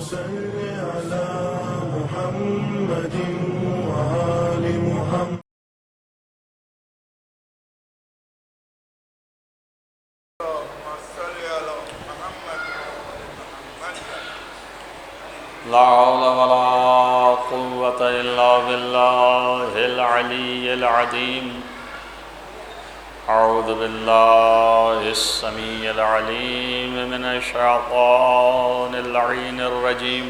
صل على محمد وآل محمد. لا حول ولا قوة إلا بالله العلي العظيم. أعوذ بالله السميع العليم من الشيطان اللعين الرجيم.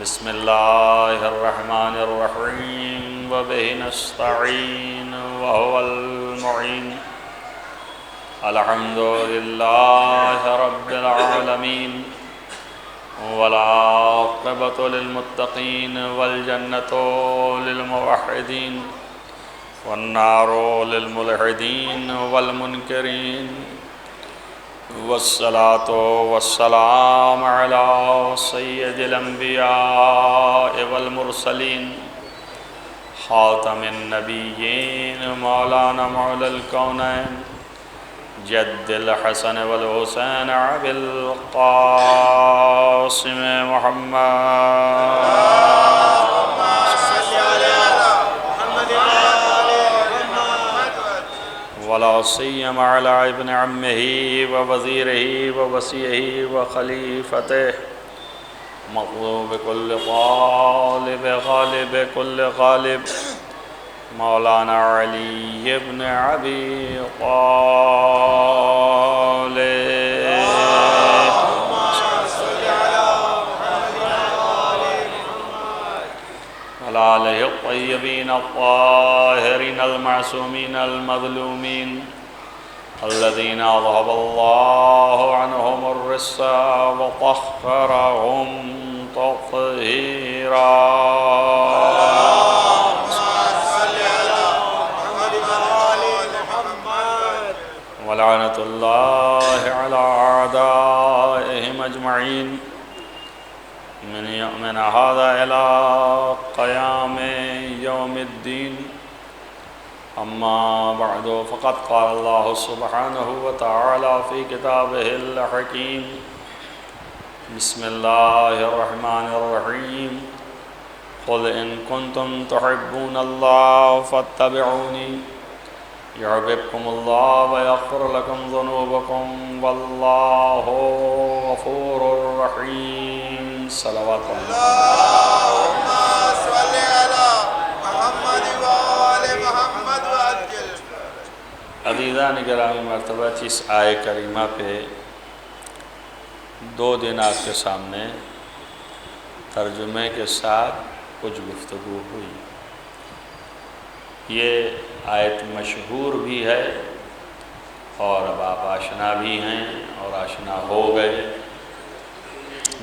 بسم الله الرحمن الرحيم وبه نستعين وهو المعين. الحمد لله رب العالمين والعاقبة للمتقين والجنة للموحدين والنار للملحدين والمنكرين والصلاة والسلام على سيد الأنبياء والمرسلين خاتم النبيين مولانا مولى الكونين جد الحسن والحسين أبي القاسم محمد ولا سيما على ابن عمه ووزيره ووصيه وخليفته مطلوب كل طالب غالب كل غالب مولانا علي بن أبي طالب وعلى آله الطيبين الطاهرين المعصومين المظلومين الذين أذهب الله عنهم الرجس وطهرهم تطهيرا. ولعنة الله على أعدائهم أجمعين من هذا إلى قيام يوم الدين. أما بعد فقد قال الله سبحانه وتعالى في كتابه الحكيم. بسم الله الرحمن الرحيم. قل إن كنتم تحبون الله فاتبعوني يحببكم الله ويغفر لكم ذنوبكم والله غفور رحيم. صلوات اللهم صل على محمد وآل محمد وعجل. عزیزان گرامی مرتبہ اس آیے کریمہ پہ 2 دن آپ کے سامنے ترجمے کے ساتھ کچھ گفتگو ہوئی. یہ آیت مشہور بھی ہے اور اب آپ آشنا بھی ہیں اور آشنا ہو گئے،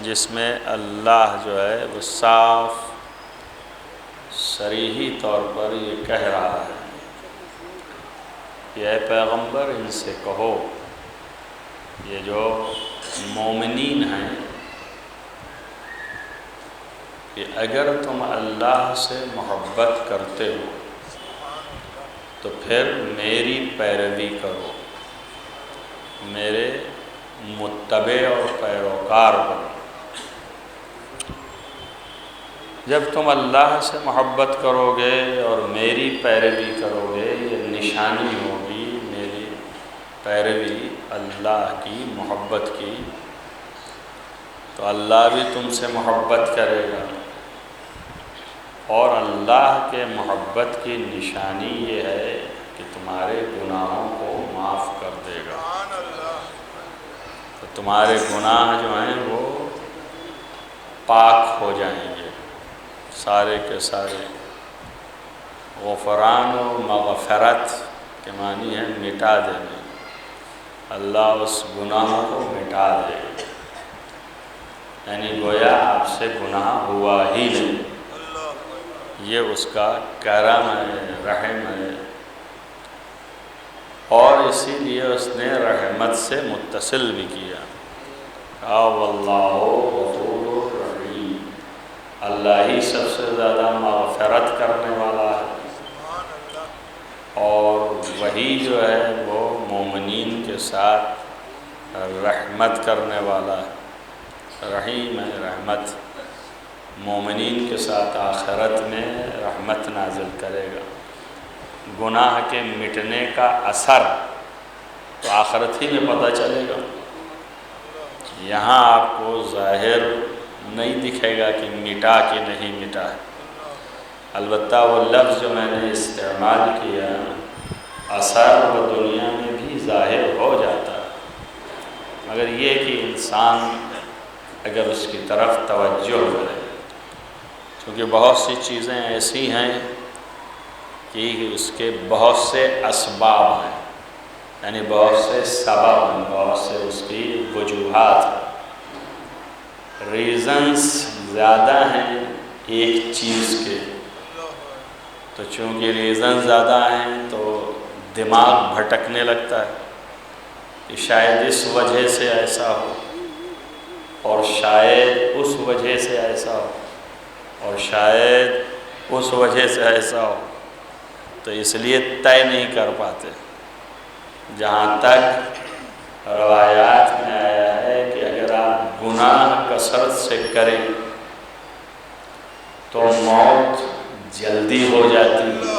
جس میں اللہ جو ہے وہ صاف صریحی طور پر یہ کہہ رہا ہے کہ اے پیغمبر ان سے کہو، یہ جو مومنین ہیں، کہ اگر تم اللہ سے محبت کرتے ہو تو پھر میری پیروی کرو، میرے متبع اور پیروکار بنو. جب تم اللہ سے محبت کرو گے اور میری پیروی کرو گے، یہ نشانی ہوگی میری پیروی اللہ کی محبت کی، تو اللہ بھی تم سے محبت کرے گا. اور اللہ کے محبت کی نشانی یہ ہے کہ تمہارے گناہوں کو معاف کر دے گا. تو تمہارے گناہ جو ہیں وہ پاک ہو جائیں گے، سارے کے سارے. غفران و مغفرت کے معنی ہے مٹا دینا. اللہ اس گناہوں کو مٹا دے گا، یعنی گویا آپ سے گناہ ہوا ہی نہیں. یہ اس کا کرم ہے، رحم ہے، اور اسی لیے اس نے رحمت سے متصل بھی کیا. واللہ غفور رحیم، اللہ ہی سب سے زیادہ مغفرت کرنے والا ہے، اور وہی جو ہے وہ مومنین کے ساتھ رحمت کرنے والا ہے. رحیم ہے، رحمت مومنین کے ساتھ آخرت میں رحمت نازل کرے گا۔ گناہ کے مٹنے کا اثر تو آخرت ہی میں پتہ چلے گا، یہاں آپ کو ظاہر نہیں دکھے گا کہ مٹا کہ نہیں مٹا ہے۔ البتہ وہ لفظ جو میں نے استعمال کیا، اثر وہ دنیا میں بھی ظاہر ہو جاتا ہے، مگر یہ کہ انسان اگر اس کی طرف توجہ کرے، کیونکہ بہت سی چیزیں ایسی ہیں کہ اس کے بہت سے اسباب ہیں، یعنی بہت سے سبب ہیں، بہت سے اس کی وجوہات ہیں، ریزنز زیادہ ہیں ایک چیز کے، تو چونکہ ریزن زیادہ ہیں تو دماغ بھٹکنے لگتا ہے کہ شاید اس وجہ سے ایسا ہو، اور شاید اس وجہ سے ایسا ہو، اور شاید اس وجہ سے ایسا ہو، تو اس لیے طے نہیں کر پاتے۔ جہاں تک روایات میں آیا ہے کہ اگر آپ گناہ کثرت سے کریں تو موت جلدی ہو جاتی ہے۔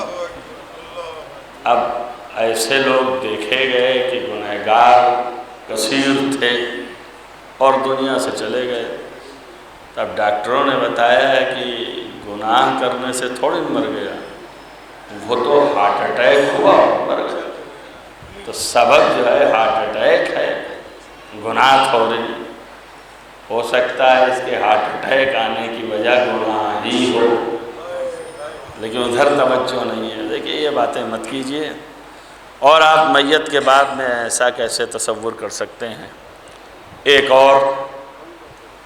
اب ایسے لوگ دیکھے گئے کہ گنہگار کثیر تھے اور دنیا سے چلے گئے، تب ڈاکٹروں نے بتایا ہے کہ گناہ کرنے سے تھوڑی مر گیا، وہ تو ہارٹ اٹیک ہوا مر گیا۔ تو سبب جو ہے ہارٹ اٹیک ہے، گناہ تھوڑی، ہو سکتا ہے اس کے ہارٹ اٹیک آنے کی وجہ گناہ ہی ہو، لیکن ادھر توجہ نہیں ہے۔ دیکھیے یہ باتیں مت کیجیے، اور آپ میت کے بعد میں ایسا کیسے تصور کر سکتے ہیں۔ ایک اور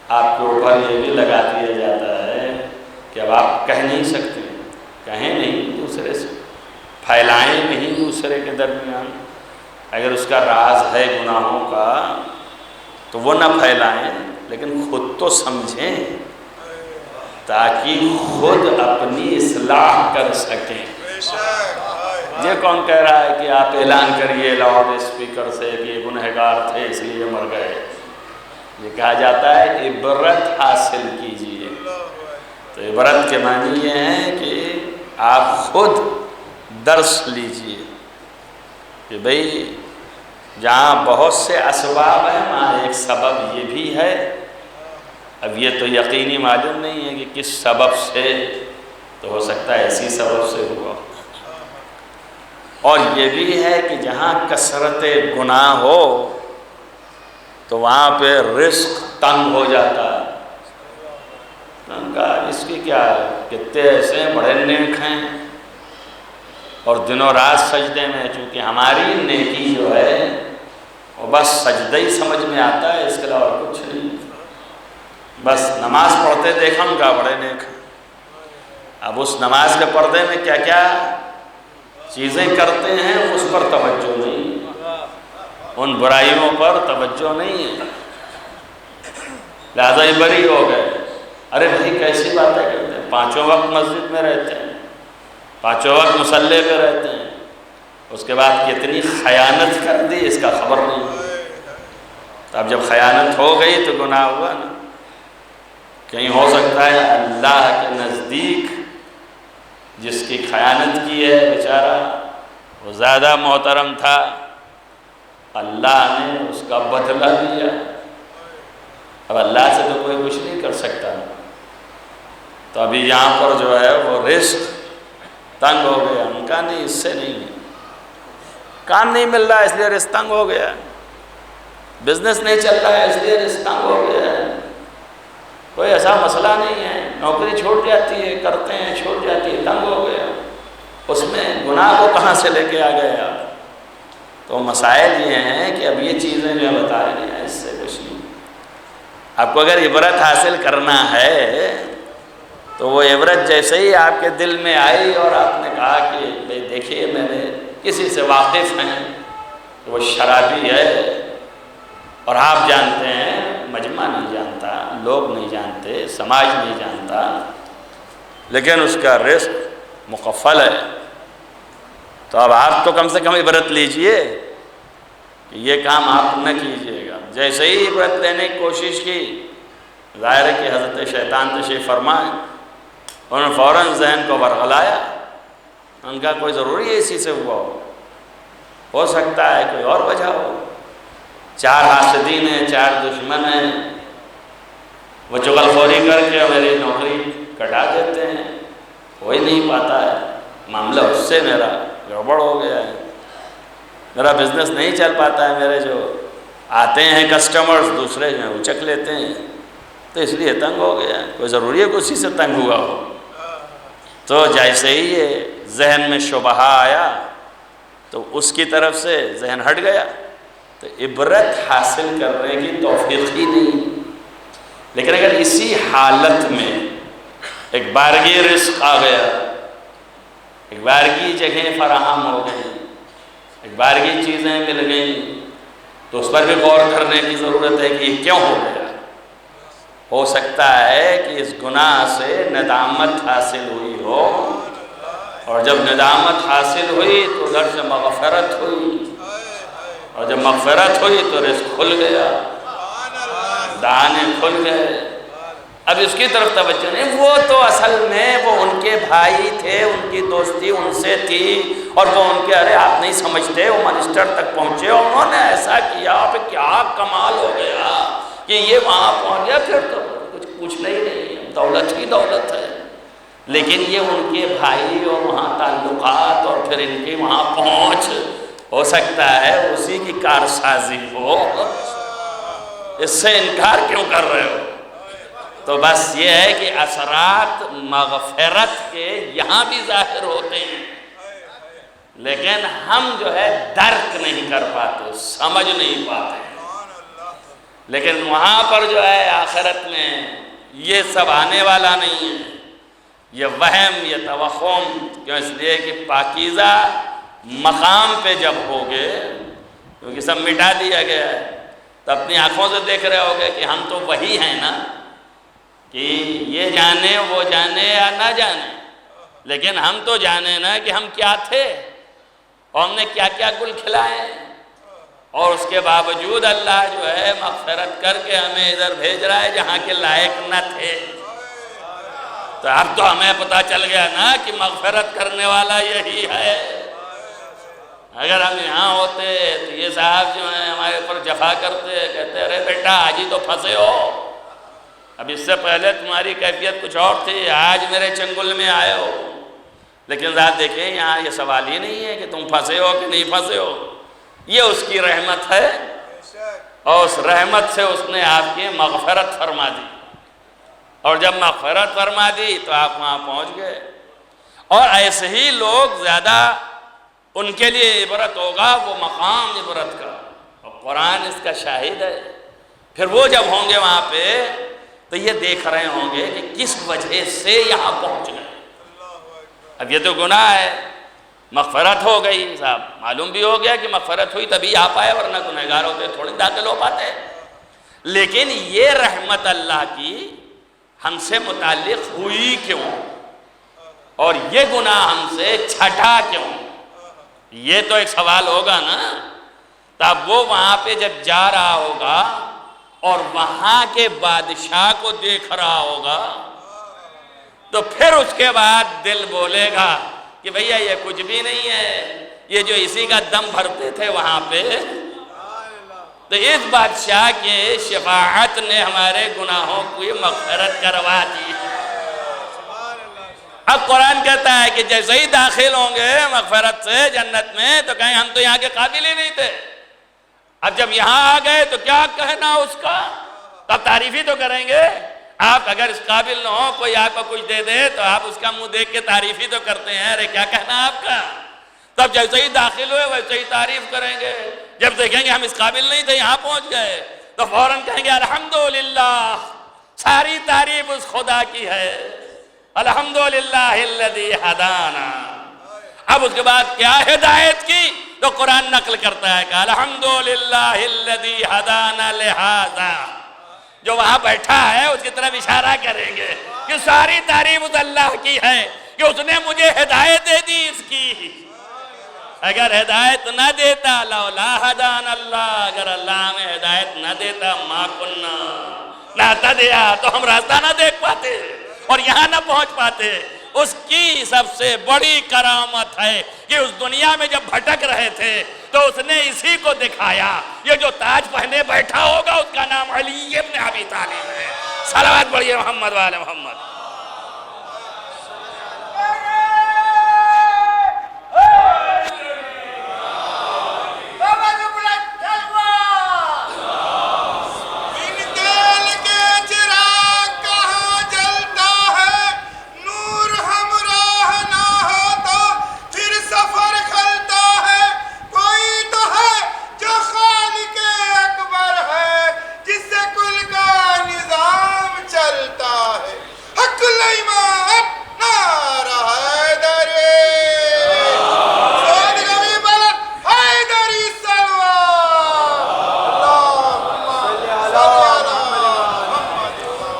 آپ کے اوپر یہ بھی لگا دیا جاتا ہے کہ اب آپ کہہ نہیں سکتے، کہیں نہیں دوسرے سے، پھیلائیں نہیں دوسرے کے درمیان، اگر اس کا راز ہے گناہوں کا تو وہ نہ پھیلائیں، لیکن خود تو سمجھیں تاکہ خود اپنی اصلاح کر سکیں۔ یہ کون کہہ رہا ہے کہ آپ اعلان کریے لاؤڈ اسپیکر سے کہ یہ گنہگار تھے اس لیے مر گئے؟ یہ کہا جاتا ہے عبرت حاصل کیجیے۔ تو عبرت کے معنی یہ ہے کہ آپ خود درس لیجیے کہ بھئی جہاں بہت سے اسباب ہیں وہاں ایک سبب یہ بھی ہے۔ اب یہ تو یقینی معلوم نہیں ہے کہ کس سبب سے، تو ہو سکتا ہے اسی سبب سے ہوا، اور یہ بھی ہے کہ جہاں کثرت گناہ ہو تو وہاں پہ رزق تنگ ہو جاتا ہے۔ ان کا اس کی کیا ہے، کتنے ایسے بڑے نیک ہیں اور دنوں رات سجدے میں، چونکہ ہماری نیکی جو ہے وہ بس سجدہ ہی سمجھ میں آتا ہے، اس کے علاوہ کچھ نہیں، بس نماز پڑھتے دیکھا ان کا بڑے نیک ہیں۔ اب اس نماز کے پردے میں کیا کیا چیزیں کرتے ہیں اس پر توجہ نہیں، ان برائیوں پر توجہ نہیں ہے، لہذا یہ بری ہو گئے۔ ارے بھائی کیسی باتیں کرتے ہیں، پانچوں وقت مسجد میں رہتے ہیں، پانچوں وقت مصلی پہ رہتے ہیں، اس کے بعد کتنی خیانت کر دی اس کا خبر نہیں۔ تو اب جب خیانت ہو گئی تو گناہ ہوا نا۔ کہیں ہو سکتا ہے اللہ کے نزدیک جس کی خیانت کی ہے بیچارہ وہ زیادہ محترم تھا، اللہ نے اس کا بدلہ لیا۔ اب اللہ سے تو کوئی کچھ نہیں کر سکتا، تو ابھی یہاں پر جو ہے وہ رزق تنگ ہو گیا، ان کا نہیں، اس سے نہیں ہے، کام نہیں مل رہا ہے اس لیے رزق تنگ ہو گیا، بزنس نہیں چل رہا ہے اس لیے رزق تنگ ہو گیا ہے، کوئی ایسا مسئلہ نہیں ہے، نوکری چھوٹ جاتی ہے، کرتے ہیں چھوٹ جاتی ہے، تنگ ہو گیا، اس میں گناہ کو کہاں سے لے کے آ گئے آپ؟ تو مسائل یہ ہیں کہ اب یہ چیزیں جو بتا رہے ہیں اس سے کچھ نہیں۔ آپ کو اگر عبرت حاصل کرنا ہے تو وہ عبرت جیسے ہی آپ کے دل میں آئی اور آپ نے کہا کہ بھئی دیکھیے میں نے کسی سے واقف ہیں کہ وہ شرابی ہے، اور آپ جانتے ہیں، مجمع نہیں جانتا، لوگ نہیں جانتے، سماج نہیں جانتا، لیکن اس کا رزق مکفل ہے، تو اب آپ تو کم سے کم عبرت لیجئے کہ یہ کام آپ نہ کیجئے گا۔ جیسے ہی عبرت لینے کی کوشش کی ظاہر ہے کہ حضرت شیطان تشریف فرمائے، انہوں نے فوراً ذہن کو ورغلایا، ان کا کوئی ضروری ہے اسی سے ہو سکتا ہے کوئی اور وجہ ہو، 4 حاسدین ہیں، 4 دشمن ہیں، وہ چغل خوری کر کے میری نوکری کٹا دیتے ہیں، ہو ہی نہیں پاتا ہے، معاملہ اس سے میرا گڑبڑ ہو گیا ہے، میرا بزنس نہیں چل پاتا ہے، میرے جو آتے ہیں کسٹمرز دوسرے جو ہیں وہ چک لیتے ہیں، تو اس لیے تنگ ہو گیا ہے، کوئی ضروری ہے کہ اسی سے تنگ ہوا ہو۔ تو جیسے ہی یہ ذہن میں شبہ آیا تو اس کی طرف سے ذہن ہٹ گیا، تو عبرت حاصل کرنے کی توفیق ہی نہیں۔ لیکن اگر اسی حالت میں ایک بارگی رزق آ گیا، ایک بارگی جگہیں فراہم ہو گئی، ایک بارگی چیزیں مل گئیں، تو اس پر بھی غور کرنے کی ضرورت ہے کہ یہ کیوں ہو گیا۔ ہو سکتا ہے کہ اس گناہ سے ندامت حاصل ہوئی ہو، اور جب ندامت حاصل ہوئی تو ادھر سے مغفرت ہوئی، اور جب مغفرت ہوئی تو رزق کھل گیا، دہانے کھل گئے۔ اب اس کی طرف توجہ نہیں، وہ تو اصل میں وہ ان کے بھائی تھے، ان کی دوستی ان سے تھی، اور وہ ان کے ارے آپ نہیں سمجھتے، وہ منسٹر تک پہنچے، انہوں نے ایسا کیا، پھر کیا کمال ہو گیا کہ یہ وہاں پہنچ گیا، پھر تو کچھ پوچھنا ہی نہیں، دولت ہی دولت ہے۔ لیکن یہ ان کے بھائی اور وہاں تعلقات اور پھر ان کی وہاں پہنچ، ہو سکتا ہے اسی کی کارسازی ہو، اس سے انکار کیوں کر رہے ہو؟ تو بس یہ ہے کہ اثرات مغفرت کے یہاں بھی ظاہر ہوتے ہیں، لیکن ہم جو ہے درک نہیں کر پاتے، سمجھ نہیں پاتے، لیکن وہاں پر جو ہے آخرت میں یہ سب آنے والا نہیں ہے، یہ وہم، یہ توہم، کیوں؟ اس لیے کہ پاکیزہ مقام پہ جب ہوگے، کیونکہ سب مٹا دیا گیا ہے، تو اپنی آنکھوں سے دیکھ رہے ہوگے کہ ہم تو وہی ہیں نا، کہ یہ جانے وہ جانے یا نہ جانے، لیکن ہم تو جانے نا کہ ہم کیا تھے، اور ہم نے کیا کیا گل کھلائے، اور اس کے باوجود اللہ جو ہے مغفرت کر کے ہمیں ادھر بھیج رہا ہے جہاں کے لائق نہ تھے۔ تو اب تو ہمیں پتہ چل گیا نا کہ مغفرت کرنے والا یہی ہے۔ اگر ہم یہاں ہوتے تو یہ صاحب جو ہیں ہمارے اوپر جفا کرتے، کہتے ارے بیٹا آج ہی تو پھنسے ہو، اب اس سے پہلے تمہاری کیفیت کچھ اور تھی، آج میرے چنگل میں آئے ہو۔ لیکن ذات دیکھیں یہاں یہ سوال ہی نہیں ہے کہ تم پھنسے ہو کہ نہیں پھنسے ہو، یہ اس کی رحمت ہے، اور اس رحمت سے اس نے آپ کی مغفرت فرما دی، اور جب مغفرت فرما دی تو آپ وہاں پہنچ گئے۔ اور ایسے ہی لوگ زیادہ ان کے لیے عبرت ہوگا وہ مقام عبرت کا، اور قرآن اس کا شاہد ہے۔ پھر وہ جب ہوں گے وہاں پہ تو یہ دیکھ رہے ہوں گے کہ کس وجہ سے یہاں پہنچ گئے۔ اب یہ تو گناہ ہے، مغفرت ہو گئی، صاحب معلوم بھی ہو گیا کہ مغفرت ہوئی تبھی آپ آئے، ورنہ گنہگار ہوتے تھوڑی داخل ہو پاتے۔ لیکن یہ رحمت اللہ کی ہم سے متعلق ہوئی کیوں، اور یہ گناہ ہم سے چھٹا کیوں، یہ تو ایک سوال ہوگا نا۔ تب وہ وہاں پہ جب جا رہا ہوگا اور وہاں کے بادشاہ کو دیکھ رہا ہوگا تو پھر اس کے بعد دل بولے گا کہ بھئیہ یہ کچھ بھی نہیں ہے، یہ جو اسی کا دم بھرتے تھے وہاں پہ، تو اس بادشاہ کے شفاعت نے ہمارے گناہوں کو مغفرت کروا دی۔ اب قرآن کہتا ہے کہ جیسے ہی داخل ہوں گے مغفرت سے جنت میں تو کہیں ہم تو یہاں کے قابل ہی نہیں تھے، اب جب یہاں آ گئے تو کیا کہنا اس کا، تب تعریف ہی تو کریں گے۔ آپ اگر اس قابل نہ ہو، کوئی آپ کو کچھ دے دے تو آپ اس کا منہ دیکھ کے تعریف ہی تو کرتے ہیں، ارے کیا کہنا آپ کا۔ تب جیسے ہی داخل ہوئے ویسے ہی تعریف کریں گے، جب دیکھیں گے ہم اس قابل نہیں تھے یہاں پہنچ گئے تو فوراً کہیں گے الحمدللہ، ساری تعریف اس خدا کی ہے، الحمدللہ الذی ہدانا۔ اب اس کے بعد کیا ہدایت کی تو قرآن نقل کرتا ہے کہ الحمدللہ الذی ہدانا لہذا، جو وہاں بیٹھا ہے اس کی طرف اشارہ کریں گے کہ ساری تعریف اس اللہ کی ہے کہ اس نے مجھے ہدایت دے دی اس کی۔ اگر ہدایت نہ دیتا، لولا ہدان اللہ، اگر اللہ ہمیں ہدایت نہ دیتا، ما کننا، بتلاتا دیا تو ہم راستہ نہ دیکھ پاتے اور یہاں نہ پہنچ پاتے۔ اس کی سب سے بڑی کرامت ہے کہ اس دنیا میں جب بھٹک رہے تھے تو اس نے اسی کو دکھایا۔ یہ جو تاج پہنے بیٹھا ہوگا اس کا نام علی ابن ابی طالب ہے۔ صلوات پڑھیے محمد وآل محمد۔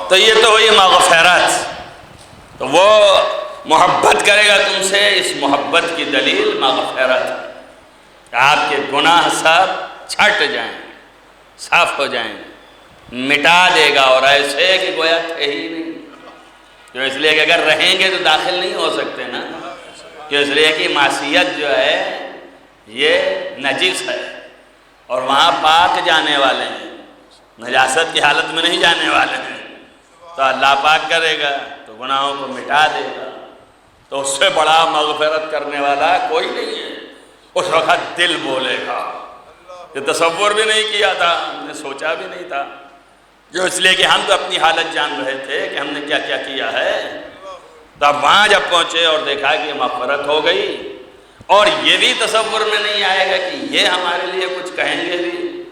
تو یہ تو ہوئی مغفرت، تو وہ محبت کرے گا تم سے، اس محبت کی دلیل مغفرت، آپ کے گناہ سب چھٹ جائیں، صاف ہو جائیں، مٹا دے گا، اور ایسے کہ گویا تھے ہی نہیں۔ جو اس لیے کہ اگر رہیں گے تو داخل نہیں ہو سکتے نا، کہ اس لیے کہ معصیت جو ہے یہ نجس ہے، اور وہاں پاک جانے والے ہیں، نجاست کی حالت میں نہیں جانے والے ہیں، تو اللہ پاک کرے گا تو گناہوں کو مٹا دے گا۔ تو اس سے بڑا مغفرت کرنے والا کوئی نہیں ہے۔ اس وقت دل بولے گا، یہ تصور بھی نہیں کیا تھا، ہم نے سوچا بھی نہیں تھا، جو اس لیے کہ ہم تو اپنی حالت جان رہے تھے کہ ہم نے کیا کیا کیا ہے۔ تو اب وہاں جب پہنچے اور دیکھا کہ مغفرت ہو گئی، اور یہ بھی تصور میں نہیں آئے گا کہ یہ ہمارے لیے کچھ کہیں گے بھی۔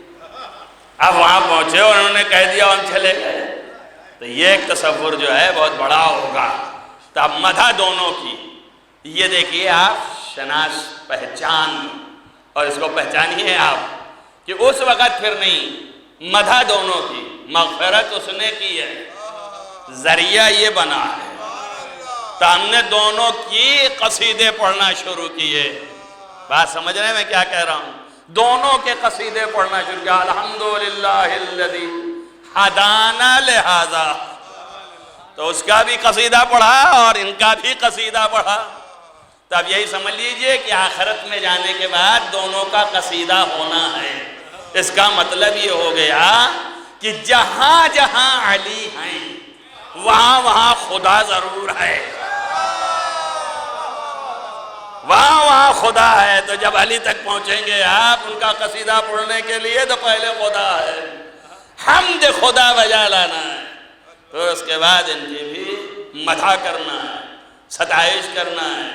اب وہاں پہنچے اور انہوں نے کہہ دیا اور ہم چلے گئے، تو یہ ایک تصور جو ہے بہت بڑا ہوگا۔ تو اب مدح دونوں کی، یہ دیکھیے آپ شناس پہچان، اور اس کو پہچانیے آپ کہ اس وقت پھر نہیں، مدح دونوں کی، مغفرت اس نے کی ہے، ذریعہ یہ بنا ہے۔ تو ہم نے دونوں کی قصیدے پڑھنا شروع کیے۔ بات سمجھ رہے ہیں میں کیا کہہ رہا ہوں؟ دونوں کے قصیدے پڑھنا شروع کیا۔ الحمدللہ الذی ہدانا لہذا، تو اس کا بھی قصیدہ پڑھا اور ان کا بھی قصیدہ پڑھا۔ تو اب یہی سمجھ لیجئے کہ آخرت میں جانے کے بعد دونوں کا قصیدہ ہونا ہے۔ اس کا مطلب یہ ہو گیا کہ جہاں جہاں علی ہیں وہاں وہاں خدا ضرور ہے، وہاں وہاں خدا ہے۔ تو جب علی تک پہنچیں گے آپ ان کا قصیدہ پڑھنے کے لیے تو پہلے خدا ہے، حمد خدا بجا لانا ہے، پھر اس کے بعد ان کی بھی مدح کرنا ہے، ستائش کرنا ہے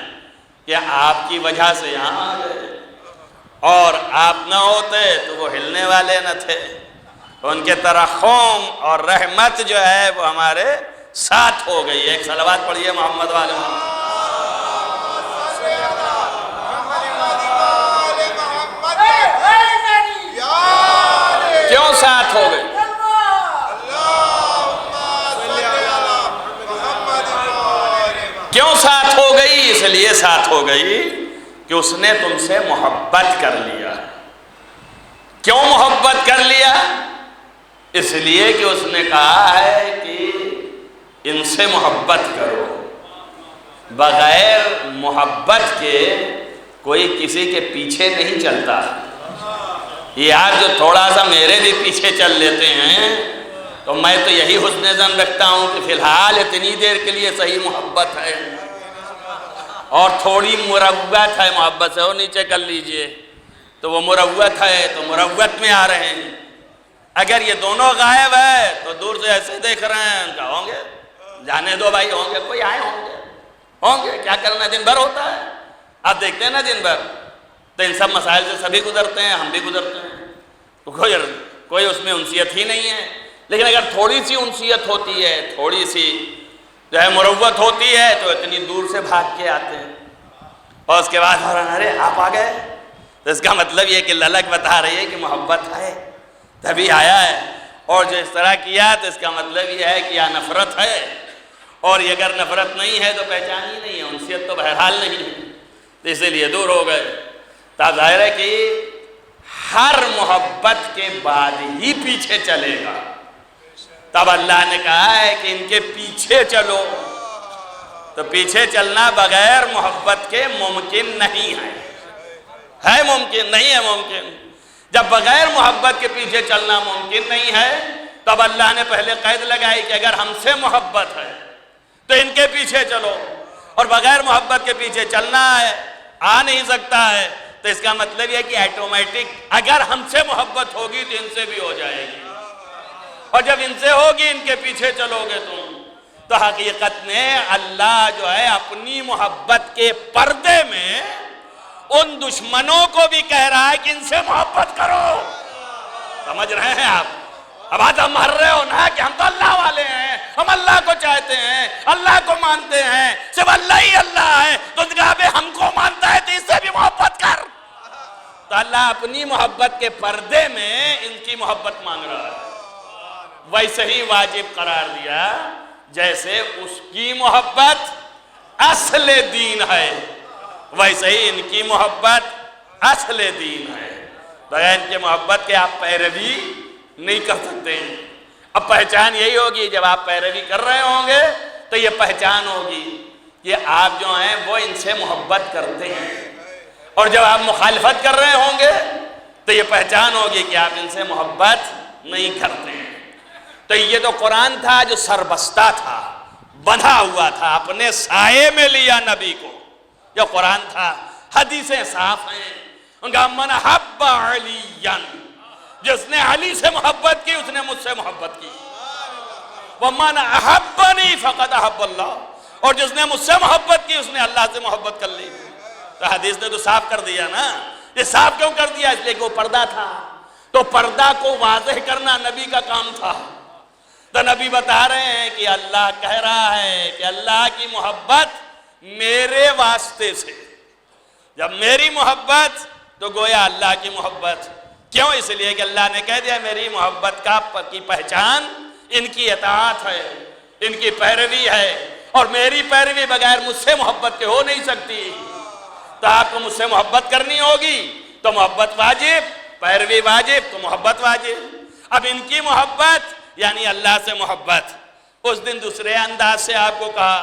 کہ آپ کی وجہ سے یہاں آ گئے، اور آپ نہ ہوتے تو وہ ہلنے والے نہ تھے۔ ان کے ترحم اور رحمت جو ہے وہ ہمارے ساتھ ہو گئی۔ ایک صلوات پڑھیے محمد والے محمد۔ کیوں ساتھ ہو گئی؟ کیوں ساتھ ہو گئی؟ اس لیے ساتھ ہو گئی کہ اس نے تم سے محبت کر لیا۔ کیوں محبت کر لیا؟ اس لیے کہ اس نے کہا ہے کہ ان سے محبت کرو، بغیر محبت کے کوئی کسی کے پیچھے نہیں چلتا۔ یہ آپ جو تھوڑا سا میرے بھی پیچھے چل لیتے ہیں تو میں تو یہی حسن ظن رکھتا ہوں کہ فی الحال اتنی دیر کے لیے صحیح محبت ہے، اور تھوڑی مروت ہے محبت سے، وہ نیچے کر لیجئے تو وہ مروت ہے، تو مروت میں آ رہے ہیں۔ اگر یہ دونوں غائب ہے تو دور سے ایسے دیکھ رہے ہیں، کیا ہوں گے؟ جانے دو بھائی، ہوں گے، کوئی آئے ہوں گے، کیا کرنا، دن بھر ہوتا ہے، آپ دیکھتے ہیں نا دن بھر، تو ان سب مسائل سے سبھی گزرتے ہیں، ہم بھی گزرتے ہیں، کوئی اس میں انسیت ہی نہیں ہے۔ لیکن اگر تھوڑی سی انسیت ہوتی ہے، تھوڑی سی جو ہے مروت ہوتی ہے، تو اتنی دور سے بھاگ کے آتے ہیں، اور اس کے بعد ارے آپ آ گئے، تو اس کا مطلب یہ کہ للک بتا رہی ہے کہ محبت ہے تبھی آیا ہے، اور جو اس طرح کیا تو اس کا مطلب یہ ہے کہ یا نفرت ہے، اور یہ اگر نفرت نہیں ہے تو پہچان ہی نہیں ہے، انسیت تو بہرحال نہیں ہے، تو اسی لیے دور ہو گئے۔ تو ظاہر ہے کہ ہر محبت کے بعد ہی پیچھے چلے گا، تب اللہ نے کہا ہے کہ ان کے پیچھے چلو. تو پیچھے چلنا بغیر محبت کے ممکن نہیں ہے ممکن نہیں ہے ممکن. جب بغیر محبت کے پیچھے چلنا ممکن نہیں ہے تب اللہ نے پہلے قید لگائی کہ اگر ہم سے محبت ہے تو ان کے پیچھے چلو. اور بغیر محبت کے پیچھے چلنا ہے آ نہیں سکتا ہے. تو اس کا مطلب یہ کہ آٹومیٹک اگر ہم سے محبت ہوگی تو ان سے بھی ہو جائے گی. اور جب ان سے ہوگی ان کے پیچھے چلو گے تم تو حقیقت میں اللہ جو ہے اپنی محبت کے پردے میں ان دشمنوں کو بھی کہہ رہا ہے کہ ان سے محبت کرو. سمجھ رہے ہیں آپ؟ اب آج ہم مر رہے ہو نا کہ ہم تو اللہ والے ہیں, ہم اللہ کو چاہتے ہیں, اللہ کو مانتے ہیں, صرف اللہ ہی اللہ ہے. تو ہم کو مانتا ہے تو اس سے بھی محبت کر. تو اللہ اپنی محبت کے پردے میں ان کی محبت مانگ رہا ہے. ویسے ہی واجب قرار دیا جیسے اس کی محبت اصل دین ہے, ویسے ہی ان کی محبت اصل دین ہے. بغیر ان کی محبت کے آپ پیروی نہیں کر سکتے. اب پہچان یہی ہوگی جب آپ پیروی کر رہے ہوں گے تو یہ پہچان ہوگی کہ آپ جو ہیں وہ ان سے محبت کرتے ہیں. اور جب آپ مخالفت کر رہے ہوں گے تو یہ پہچان ہوگی کہ آپ ان سے محبت نہیں کرتے ہیں. تو یہ تو قرآن تھا جو سربستہ تھا, بندھا ہوا تھا, اپنے سائے میں لیا نبی کو. یہ قرآن تھا. حدیثیں صاف ہیں ان کا من حب علیاً, جس نے علی سے محبت کی اس نے مجھ سے محبت کی. وَمَنْ أَحَبَّنِي فَقَدْ أَحَبَّ اللَّهُ, اور جس نے مجھ سے محبت کی اس نے اللہ سے محبت کر لی. تو حدیث نے تو صاف کر دیا نا. یہ صاف کیوں کر دیا؟ اس لیے کہ وہ پردہ تھا. تو پردہ کو واضح کرنا نبی کا کام تھا. تو نبی بتا رہے ہیں کہ اللہ کہہ رہا ہے کہ اللہ کی محبت میرے واسطے سے. جب میری محبت تو گویا اللہ کی محبت. کیوں؟ اس لیے کہ اللہ نے کہہ دیا میری محبت کی پہچان ان کی اطاعت ہے, ان کی پیروی ہے. اور میری پیروی بغیر مجھ سے محبت کے ہو نہیں سکتی. تو آپ کو مجھ سے محبت کرنی ہوگی تو محبت واجب, پیروی واجب تو محبت واجب. اب ان کی محبت یعنی اللہ سے محبت. اس دن دوسرے انداز سے آپ کو کہا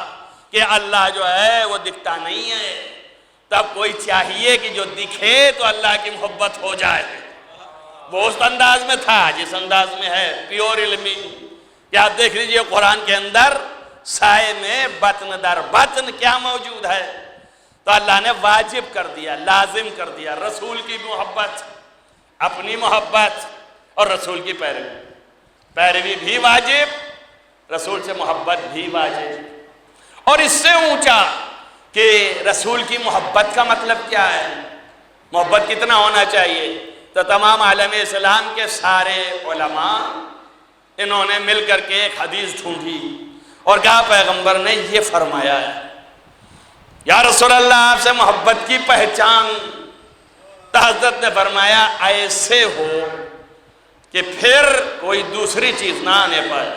کہ اللہ جو ہے وہ دکھتا نہیں ہے, تب کوئی چاہیے کہ جو دکھے تو اللہ کی محبت ہو جائے. وہ اس انداز میں تھا جس انداز میں ہے پیور علمی. کہ آپ دیکھ لیجئے قرآن کے اندر سائے میں بطن در بطن کیا موجود ہے. تو اللہ نے واجب کر دیا, لازم کر دیا رسول کی محبت, اپنی محبت اور رسول کی پیروی. پیروی بھی واجب, رسول سے محبت بھی واجب. اور اس سے اونچا کہ رسول کی محبت کا مطلب کیا ہے, محبت کتنا ہونا چاہیے. تو تمام عالم اسلام کے سارے علماء انہوں نے مل کر کے ایک حدیث ڈھونڈی اور کہا پیغمبر نے یہ فرمایا ہے یا رسول اللہ آپ سے محبت کی پہچان. تو حضرت نے فرمایا ایسے ہو کہ پھر کوئی دوسری چیز نہ آنے پائے.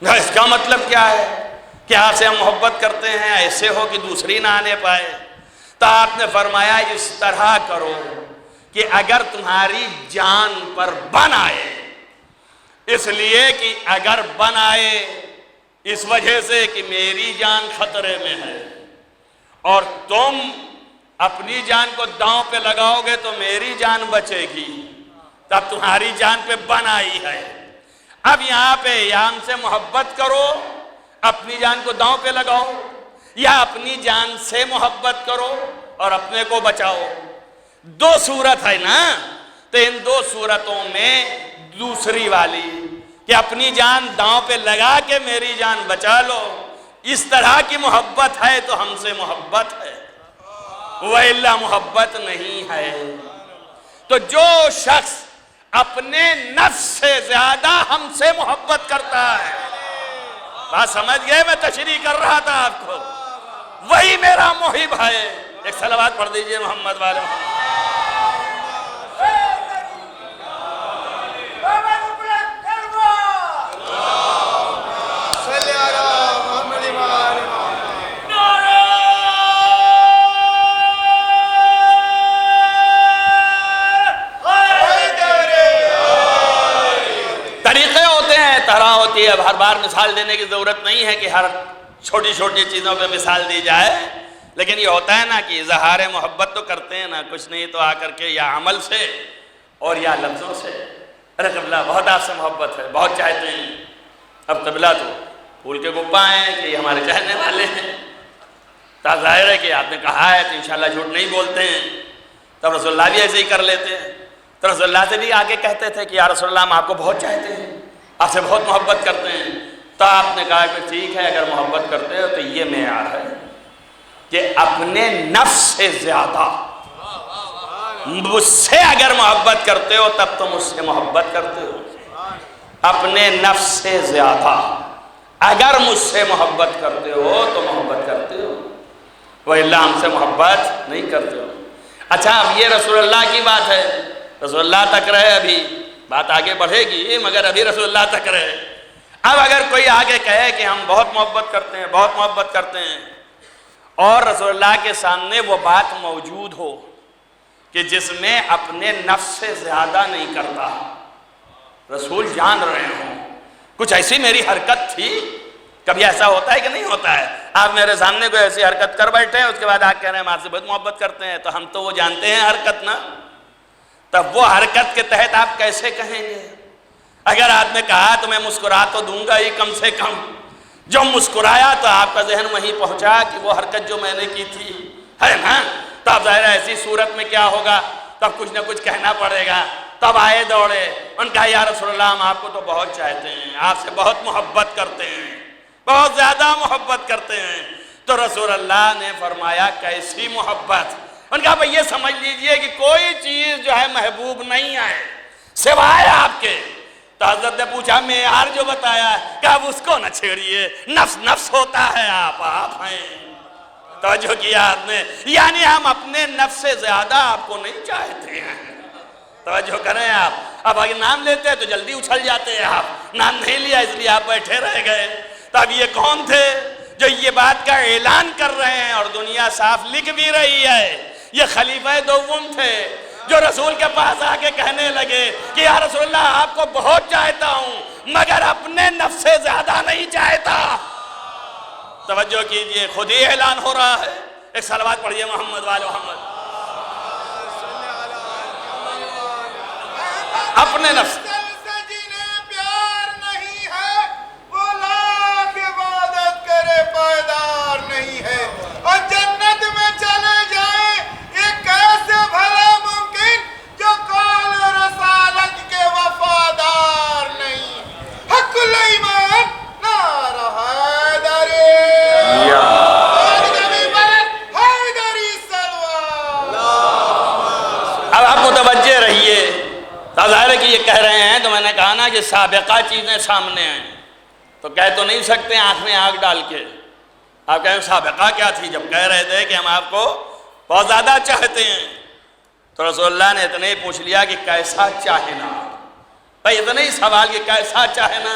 اس کا مطلب کیا ہے کہ آپ سے ہم محبت کرتے ہیں ایسے ہو کہ دوسری نہ آنے پائے. تو آپ نے فرمایا اس طرح کرو کہ اگر تمہاری جان پر بن آئے, اس لیے کہ اگر بن آئے اس وجہ سے کہ میری جان خطرے میں ہے اور تم اپنی جان کو داؤں پہ لگاؤ گے تو میری جان بچے گی, تب تمہاری جان پہ بن آئی ہے. اب یہاں پہ یا ہم سے محبت کرو اپنی جان کو داؤں پہ لگاؤ, یا اپنی جان سے محبت کرو اور اپنے کو بچاؤ. دو صورت ہے نا. تو ان دو صورتوں میں دوسری والی کہ اپنی جان داؤں پہ لگا کے میری جان بچا لو, اس طرح کی محبت ہے تو ہم سے محبت ہے, وَإِلَّا محبت نہیں ہے. تو جو شخص اپنے نفس سے زیادہ ہم سے محبت کرتا ہے, بات سمجھ گئے, میں تشریح کر رہا تھا آپ کو, وہی میرا محب ہے. ایک صلوات پڑھ دیجئے محمد والے محمد. طریقے ہوتے ہیں, طرح ہوتی ہے. اب ہر بار مثال دینے کی ضرورت نہیں ہے کہ ہر چھوٹی چھوٹی چیزوں پہ مثال دی جائے، لیکن یہ ہوتا ہے نا کہ اظہار محبت تو کرتے ہیں نا، کچھ نہیں تو آ کر کے یا عمل سے اور یا لفظوں سے. ارے قبلہ بہت آپ سے محبت ہے، بہت چاہتے ہیں. اب قبلہ تو پھول کے گپا ہیں کہ یہ ہمارے چاہنے والے ہیں. تو ظاہر ہے کہ آپ نے کہا ہے تو انشاءاللہ جھوٹ نہیں بولتے ہیں. تب رسول اللہ بھی ایسے ہی کر لیتے ہیں. تو رسول اللہ سے بھی آگے کہتے تھے کہ یا رسول اللہ ہم آپ کو بہت چاہتے ہیں، آپ سے بہت محبت کرتے ہیں. تو آپ نے کہا کہ ٹھیک ہے، اگر محبت کرتے ہو تو یہ معیار ہے کہ اپنے نفس سے زیادہ مجھ سے اگر محبت کرتے ہو تب تو مجھ سے محبت کرتے ہو. اپنے نفس سے زیادہ اگر مجھ سے محبت کرتے ہو تو محبت کرتے ہو، وَإِلَّا ہم سے محبت نہیں کرتے ہو. اچھا اب یہ رسول اللہ کی بات ہے، رسول اللہ تک رہے، ابھی بات آگے بڑھے گی مگر ابھی رسول اللہ تک رہے. اب اگر کوئی آگے کہے کہ ہم بہت محبت کرتے ہیں، بہت محبت کرتے ہیں، اور رسول اللہ کے سامنے وہ بات موجود ہو کہ جس میں اپنے نفس سے زیادہ نہیں کرتا، رسول جان رہے ہوں کچھ ایسی میری حرکت تھی. کبھی ایسا ہوتا ہے کہ نہیں ہوتا ہے؟ آپ میرے سامنے کوئی ایسی حرکت کر بیٹھے ہیں، اس کے بعد آپ کہہ رہے ہیں ہم آپ سے بہت محبت کرتے ہیں، تو ہم تو وہ جانتے ہیں حرکت نا. تب وہ حرکت کے تحت آپ کیسے کہیں گے؟ اگر آپ نے کہا تو میں مسکرا تو دوں گا ہی کم سے کم. جو مسکرایا تو آپ کا ذہن وہیں پہنچا کہ وہ حرکت جو میں نے کی تھی ہے نا. تب ظاہر ایسی صورت میں کیا ہوگا؟ تب کچھ نہ کچھ کہنا پڑے گا. تب آئے دوڑے ان کہا یا رسول اللہ ہم آپ کو تو بہت چاہتے ہیں، آپ سے بہت محبت کرتے ہیں، بہت زیادہ محبت کرتے ہیں. تو رسول اللہ نے فرمایا کیسی محبت؟ ان کہا بھئی یہ سمجھ لیجئے کہ کوئی چیز جو ہے محبوب نہیں ہے سوائے آپ کے. تو حضرت نے پوچھا معیار جو بتایا ہے، کہ اب اس کو نہ چھیڑیے، نفس نفس ہوتا ہے، آپ ہیں. توجہ کیا آپ نے؟ یعنی ہم اپنے نفس سے زیادہ آپ کو نہیں چاہتے ہیں. توجہ کریں آپ. اب اگر نام لیتے ہیں تو جلدی اچھل جاتے ہیں، آپ نام نہیں لیا اس لیے آپ بیٹھے رہ گئے. تو اب یہ کون تھے جو یہ بات کا اعلان کر رہے ہیں اور دنیا صاف لکھ بھی رہی ہے؟ یہ خلیفہ دوم تھے جو رسول کے پاس آ کے کہنے لگے کہ یا رسول اللہ آپ کو بہت چاہتا ہوں مگر اپنے نفس سے زیادہ نہیں چاہتا. توجہ کیجئے، خود ہی اعلان ہو رہا ہے. ایک صلوات پڑھیے محمد وآل محمد. اپنے نفس سے جنہیں پیار نہیں ہے وہ لاکھ عبادت کرے پائیدار نہیں ہے. اور جنت میں چلے جائیں یہ کیسے بھلا ممکن جو قول رسالت کے وفادار نہیں. حق الایمان نعرہ حیدری حیدری سلوات. اب آپ متوجہ رہیے. ظاہر ہے کہ یہ کہہ رہے ہیں تو میں نے کہا نا کہ سابقہ چیزیں سامنے ہیں تو کہہ تو نہیں سکتے آنکھ میں آگ ڈال کے. آپ کہیں سابقہ کیا تھی جب کہہ رہے تھے کہ ہم آپ کو بہت زیادہ چاہتے ہیں؟ تو رسول اللہ نے اتنے ہی پوچھ لیا کہ کیسا چاہنا. بھائی اتنے ہی سوال کہ کیسا چاہنا،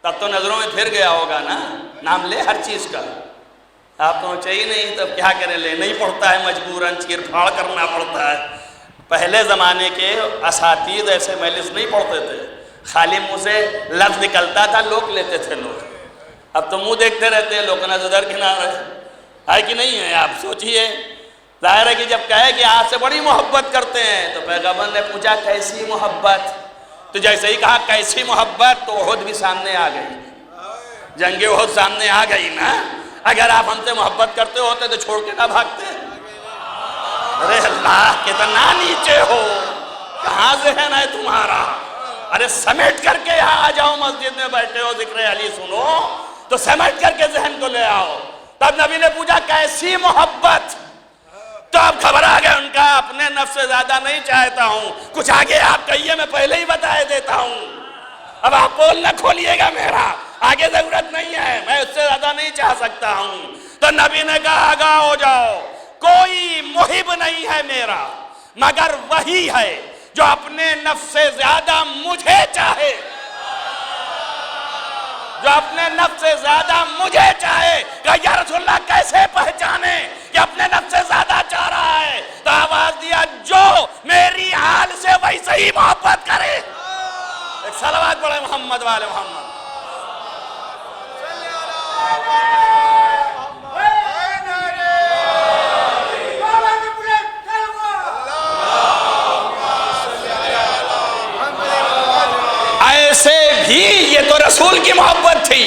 تب تو نظروں میں پھر گیا ہوگا نا. نام لے ہر چیز کا. آپ پہنچے ہی نہیں تب کیا کریں، لینا ہی پڑتا ہے مجبوراً، چیر پھاڑ کرنا پڑتا ہے. پہلے زمانے کے اساتید ایسے مجلس نہیں پڑھتے تھے، خالی منہ سے لفظ نکلتا تھا لوگ لیتے تھے لوگ. اب تو منہ دیکھتے رہتے ہیں لوگ نظر کنارے ہے کہ نہیں ہے. آپ سوچئے ظاہر ہے کہ جب کہے کہ آپ سے بڑی محبت کرتے ہیں تو پیغمبر نے پوچھا کیسی محبت؟ تو جیسے ہی کہا کیسی محبت تو احد بھی سامنے آ گئی، جنگ احد سامنے آ گئی نا. اگر آپ ہم سے محبت کرتے ہوتے تو چھوڑ کے نہ بھاگتے. ارے اللہ کتنا نیچے ہو، کہاں ذہن ہے تمہارا؟ ارے سمیٹ کر کے یہاں آ جاؤ، مسجد میں بیٹھے ہو ذکر علی سنو تو سمیٹ کر کے ذہن کو لے آؤ. تب نبی نے پوچھا کیسی محبت؟ تو اب گھبرا گئے. ان کا اپنے نفس سے زیادہ نہیں چاہتا ہوں. کچھ آگے آپ کہیے میں پہلے ہی بتا دیتا ہوں. اب آپ بول نہ کھولیے گا میرا، آگے ضرورت نہیں ہے، میں اس سے زیادہ نہیں چاہ سکتا ہوں. تو نبی نے کہا آگاہ ہو جاؤ، کوئی محب نہیں ہے میرا مگر وہی ہے جو اپنے نفس سے زیادہ مجھے چاہے. جو اپنے نفس سے زیادہ مجھے چاہے. کہا یا رسول اللہ کیسے پہچانے کہ اپنے نفس سے زیادہ چاہ رہا ہے؟ تو آواز دیا جو میری حال سے ویسے ہی محبت کرے. ایک صلوات پڑھے محمد والے محمد. ایسے بھی یہ تو رسول کی محبت تھی،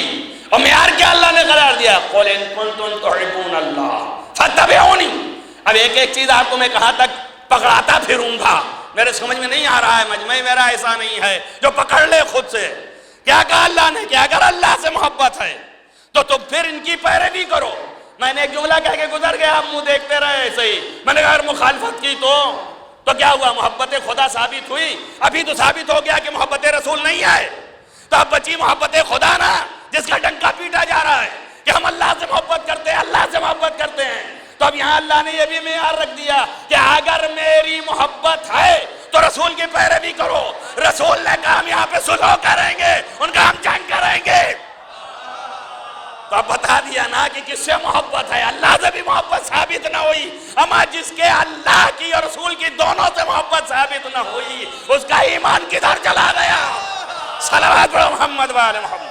اور معیار کیا اللہ نے قرار دیا، قُلْ إِن كُنتُمْ تُحِبُّونَ اللَّهَ فَاتَّبِعُونِي۔ اب ایک ایک چیز آپ کو میں کہاں تک پکڑاتا پھروں گا، میرے سمجھ میں نہیں آ رہا ہے، مجمع میرا ایسا نہیں ہے جو پکڑ لے خود سے۔ کیا کہا اللہ نے کہ اگر اللہ سے محبت ہے تو تم پھر ان کی پیروی کرو۔ میں نے ایک جملہ کہہ کے گزر گیا، آپ منہ دیکھتے رہے ایسے ہی۔ میں نے کہا اگر مخالفت کی تو کیا ہوا، محبت خدا ثابت ہوئی؟ ابھی تو ثابت ہو گیا کہ محبت رسول نہیں ہے، تو اب بچی محبت خدا نا، جس کا ڈنکا پیٹا جا رہا ہے کہ ہم اللہ سے محبت کرتے ہیں، اللہ سے محبت کرتے ہیں۔ تو اب یہاں اللہ نے یہ بھی معیار رکھ دیا کہ اگر میری محبت ہے تو رسول کی پیروی کرو۔ رسول نے کہا ہم یہاں پہ صلح کریں گے، ان کا ہم جنگ کریں گے۔ تو اب بتا دیا نا کہ کس سے محبت ہے، اللہ سے بھی محبت ثابت نہ ہوئی، اما جس کے اللہ کی اور رسول کی دونوں سے محبت ثابت نہ ہوئی، اس کا ایمان کدھر چلا گیا؟ صلوات پڑھو محمد و آل محمد۔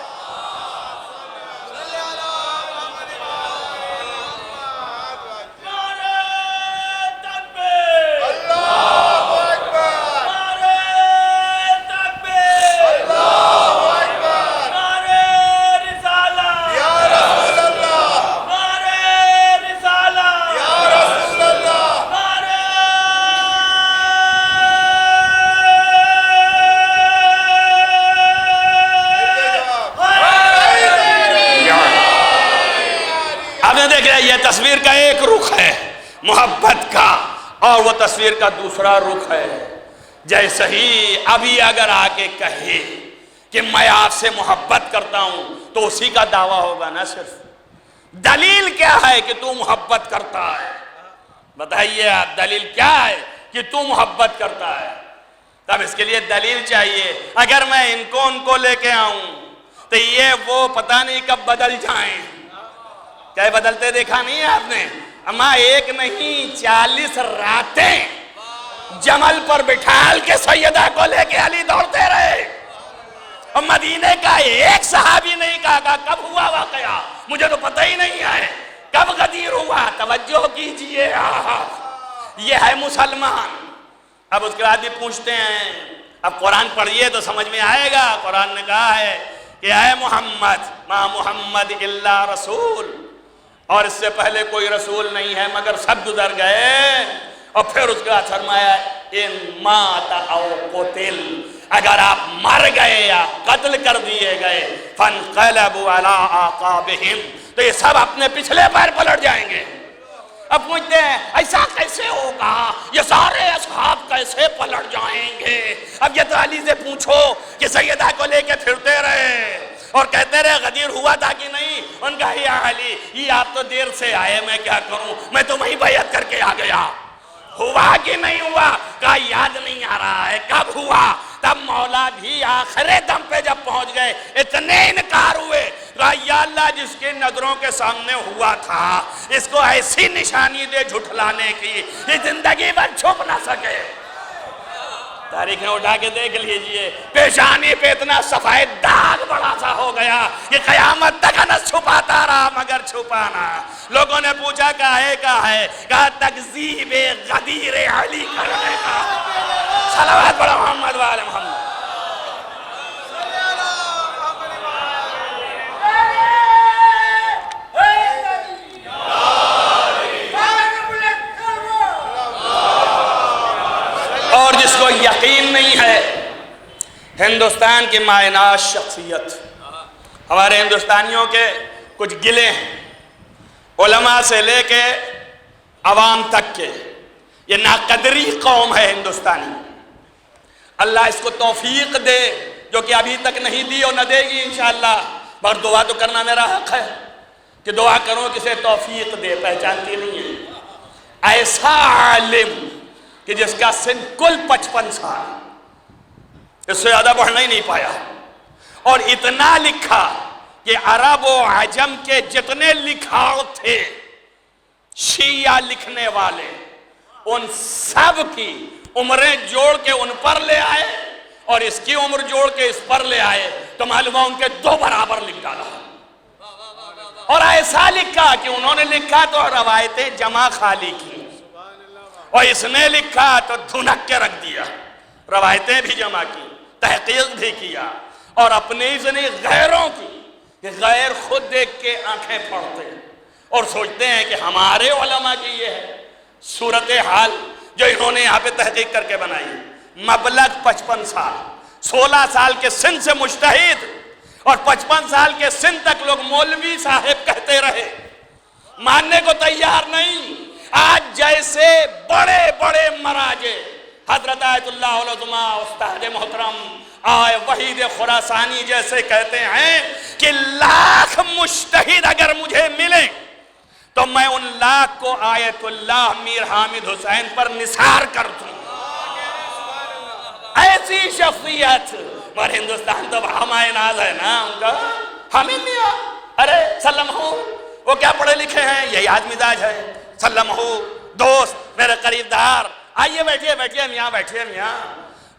یہ تصویر کا ایک رخ ہے محبت کا، اور وہ تصویر کا دوسرا رخ ہے جیسے ہی ابھی اگر آ کے کہے کہ میں آپ سے محبت کرتا ہوں تو اسی کا دعویٰ ہوگا نا۔ صرف دلیل کیا ہے کہ تو محبت کرتا ہے؟ بتائیے آپ، دلیل کیا ہے کہ تو محبت کرتا ہے؟ تب اس کے لیے دلیل چاہیے۔ اگر میں ان کو لے کے آؤں تو یہ وہ پتہ نہیں کب بدل جائیں۔ کیا بدلتے دیکھا نہیں ہے آپ نے؟ اما ایک نہیں 40 راتیں جمل پر بٹھال کے سیدہ کو لے کے علی دوڑتے رہے، اور مدینے کا ایک صحابی نہیں کہا کب ہوا واقعہ، مجھے تو پتہ ہی نہیں ہے کب غدیر ہوا۔ توجہ کیجئے، یہ ہے مسلمان۔ اب اس کے بعد بھی پوچھتے ہیں، اب قرآن پڑھیے تو سمجھ میں آئے گا۔ قرآن نے کہا ہے کہ اے محمد، ما محمد الا رسول، اور اس سے پہلے کوئی رسول نہیں ہے مگر سب گزر گئے۔ اور پھر اس کے بعد فرمایا ان مات او قتل، اگر آپ مر گئے یا قتل کر دیے گئے، فانقلبوا علی اعقابہم، تو یہ سب اپنے پچھلے پیر پلٹ جائیں گے۔ اب پوچھتے ہیں ایسا کیسے ہوگا، یہ سارے اصحاب کیسے پلٹ جائیں گے؟ اب یہ تو علی سے پوچھو کہ سیدہ کو لے کے پھرتے رہے اور کہتے رہے غدیر ہوا تھا کہ نہیں؟ ان کا یا علی، یہ آپ تو دیر سے آئے، میں کیا کروں، میں تو وہیں بیعت کر کے آ گیا۔ ہوا کہ نہیں ہوا؟ کہا یاد نہیں آ رہا ہے کب ہوا۔ تب مولا بھی آخر دم پہ جب پہنچ گئے اتنے انکار ہوئے، کہا یا اللہ جس کی نظروں کے سامنے ہوا تھا اس کو ایسی نشانی دے جھٹلانے کی یہ زندگی بھر چھپ نہ سکے۔ تاریخ میں اٹھا کے دیکھ لیجئے، پیشانی پہ اتنا سفید داغ بڑا سا ہو گیا کہ قیامت تک انس چھپاتا رہا مگر چھپانا۔ لوگوں نے پوچھا کہا ہے، کہا تکذیب غدیر علی کرنے کا۔ صلوات پڑھو محمد و آل محمد۔ اور جس کو یقین نہیں ہے ہندوستان کی مائناز شخصیت، ہمارے ہندوستانیوں کے کچھ گلے ہیں علماء سے لے کے عوام تک کے، یہ ناقدری قوم ہے ہندوستانی۔ اللہ اس کو توفیق دے جو کہ ابھی تک نہیں دی اور نہ دے گی انشاءاللہ، مگر دعا تو کرنا میرا حق ہے کہ دعا کرو کسے توفیق دے، پہچانتی نہیں ہے۔ ایسا عالم کہ جس کا سن کل 55 سال، اس سے زیادہ بڑھنا ہی نہیں پایا، اور اتنا لکھا کہ عرب و عجم کے جتنے لکھاؤ تھے شیعہ لکھنے والے، ان سب کی عمریں جوڑ کے ان پر لے آئے اور اس کی عمر جوڑ کے اس پر لے آئے تو معلوم ہے ان کے 2 برابر لکھ ڈالا۔ اور ایسا لکھا کہ انہوں نے لکھا تو روایتیں جمع خالی کی، اور اس نے لکھا تو دھنک کے رکھ دیا، روایتیں بھی جمع کی، تحقیق بھی کیا، اور اپنے ہی نہیں غیروں کی، کہ غیر خود دیکھ کے آنکھیں پھوڑتے اور سوچتے ہیں کہ ہمارے علماء کی یہ ہے صورتحال جو انہوں نے یہاں پہ تحقیق کر کے بنائی۔ مبلغ 55 سال، 16 سال کے سن سے مجتہد، اور 55 سال کے سن تک لوگ مولوی صاحب کہتے رہے، ماننے کو تیار نہیں۔ آج جیسے بڑے بڑے مراجع حضرت آیت اللہ العظمیٰ استاد محترم آئے وحید خراسانی جیسے کہتے ہیں کہ لاکھ مجتہد اگر مجھے ملے تو میں ان لاکھ کو آیت اللہ میر حامد حسین پر نثار کر دوں۔ ایسی شخصیت، مگر ہندوستان تو ہمارے ناز ہے نا ان کا، ہمیں نہیں ارے سلم ہو، وہ کیا پڑھے لکھے ہیں، یہی آج مزاج ہے، سلم ہو دوست میرے قریب دار، آئیے بیٹھیے بیٹھیے میاں بیٹھیے میاں۔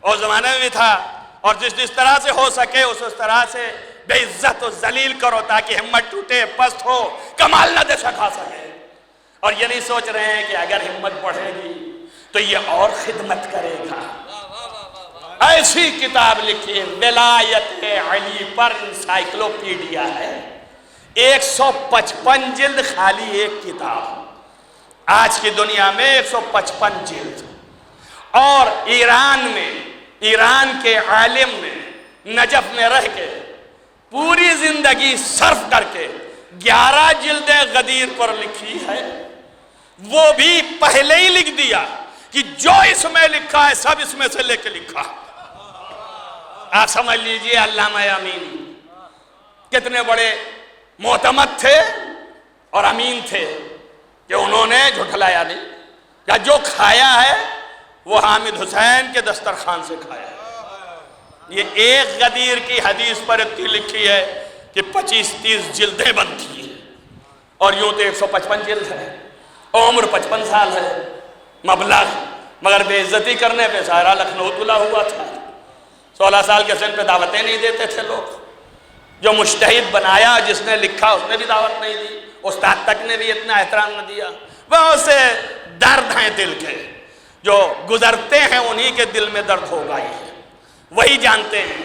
اور زمانے میں بھی تھا، اور جس طرح سے ہو سکے اس طرح سے بے عزت و ذلیل کرو تاکہ ہمت ٹوٹے پست ہو کمال نہ دے سکھا سکے، اور یہ نہیں سوچ رہے ہیں کہ اگر ہمت بڑھے گی تو یہ اور خدمت کرے گا۔ ایسی کتاب لکھی ہے ولایت علی پر انسائکلوپیڈیا ہے، 155 جلد خالی ایک کتاب، آج کی دنیا میں 155 جلد، اور ایران کے عالم نے نجف میں رہ کے پوری زندگی صرف کر کے 11 جلدیں غدیر پر لکھی ہے، وہ بھی پہلے ہی لکھ دیا کہ جو اس میں لکھا ہے سب اس میں سے لے کے لکھا۔ آپ سمجھ لیجئے علامہ امین کتنے بڑے معتمد تھے اور امین تھے کہ انہوں نے جھٹلایا نہیں، یا جو کھایا ہے وہ حامد حسین کے دسترخوان سے کھایا ہے۔ یہ ایک غدیر کی حدیث پر اتنی لکھی ہے کہ 25-30 جلدیں بنتی ہیں، اور یوں تو 155 جلد ہے، عمر 55 سال ہے، مبلغ، مگر بے عزتی کرنے پہ سارا لکھنؤ تلا ہوا تھا۔ 16 سال کے سن پہ دعوتیں نہیں دیتے تھے لوگ، جو مجتہد بنایا جس نے لکھا اس نے بھی دعوت نہیں دی، استاد تک نے بھی اتنا احترام نہ دیا۔ بہت سے درد ہیں دل کے، جو گزرتے ہیں انہی کے دل میں درد ہوگا ہی ہے، وہی جانتے ہیں۔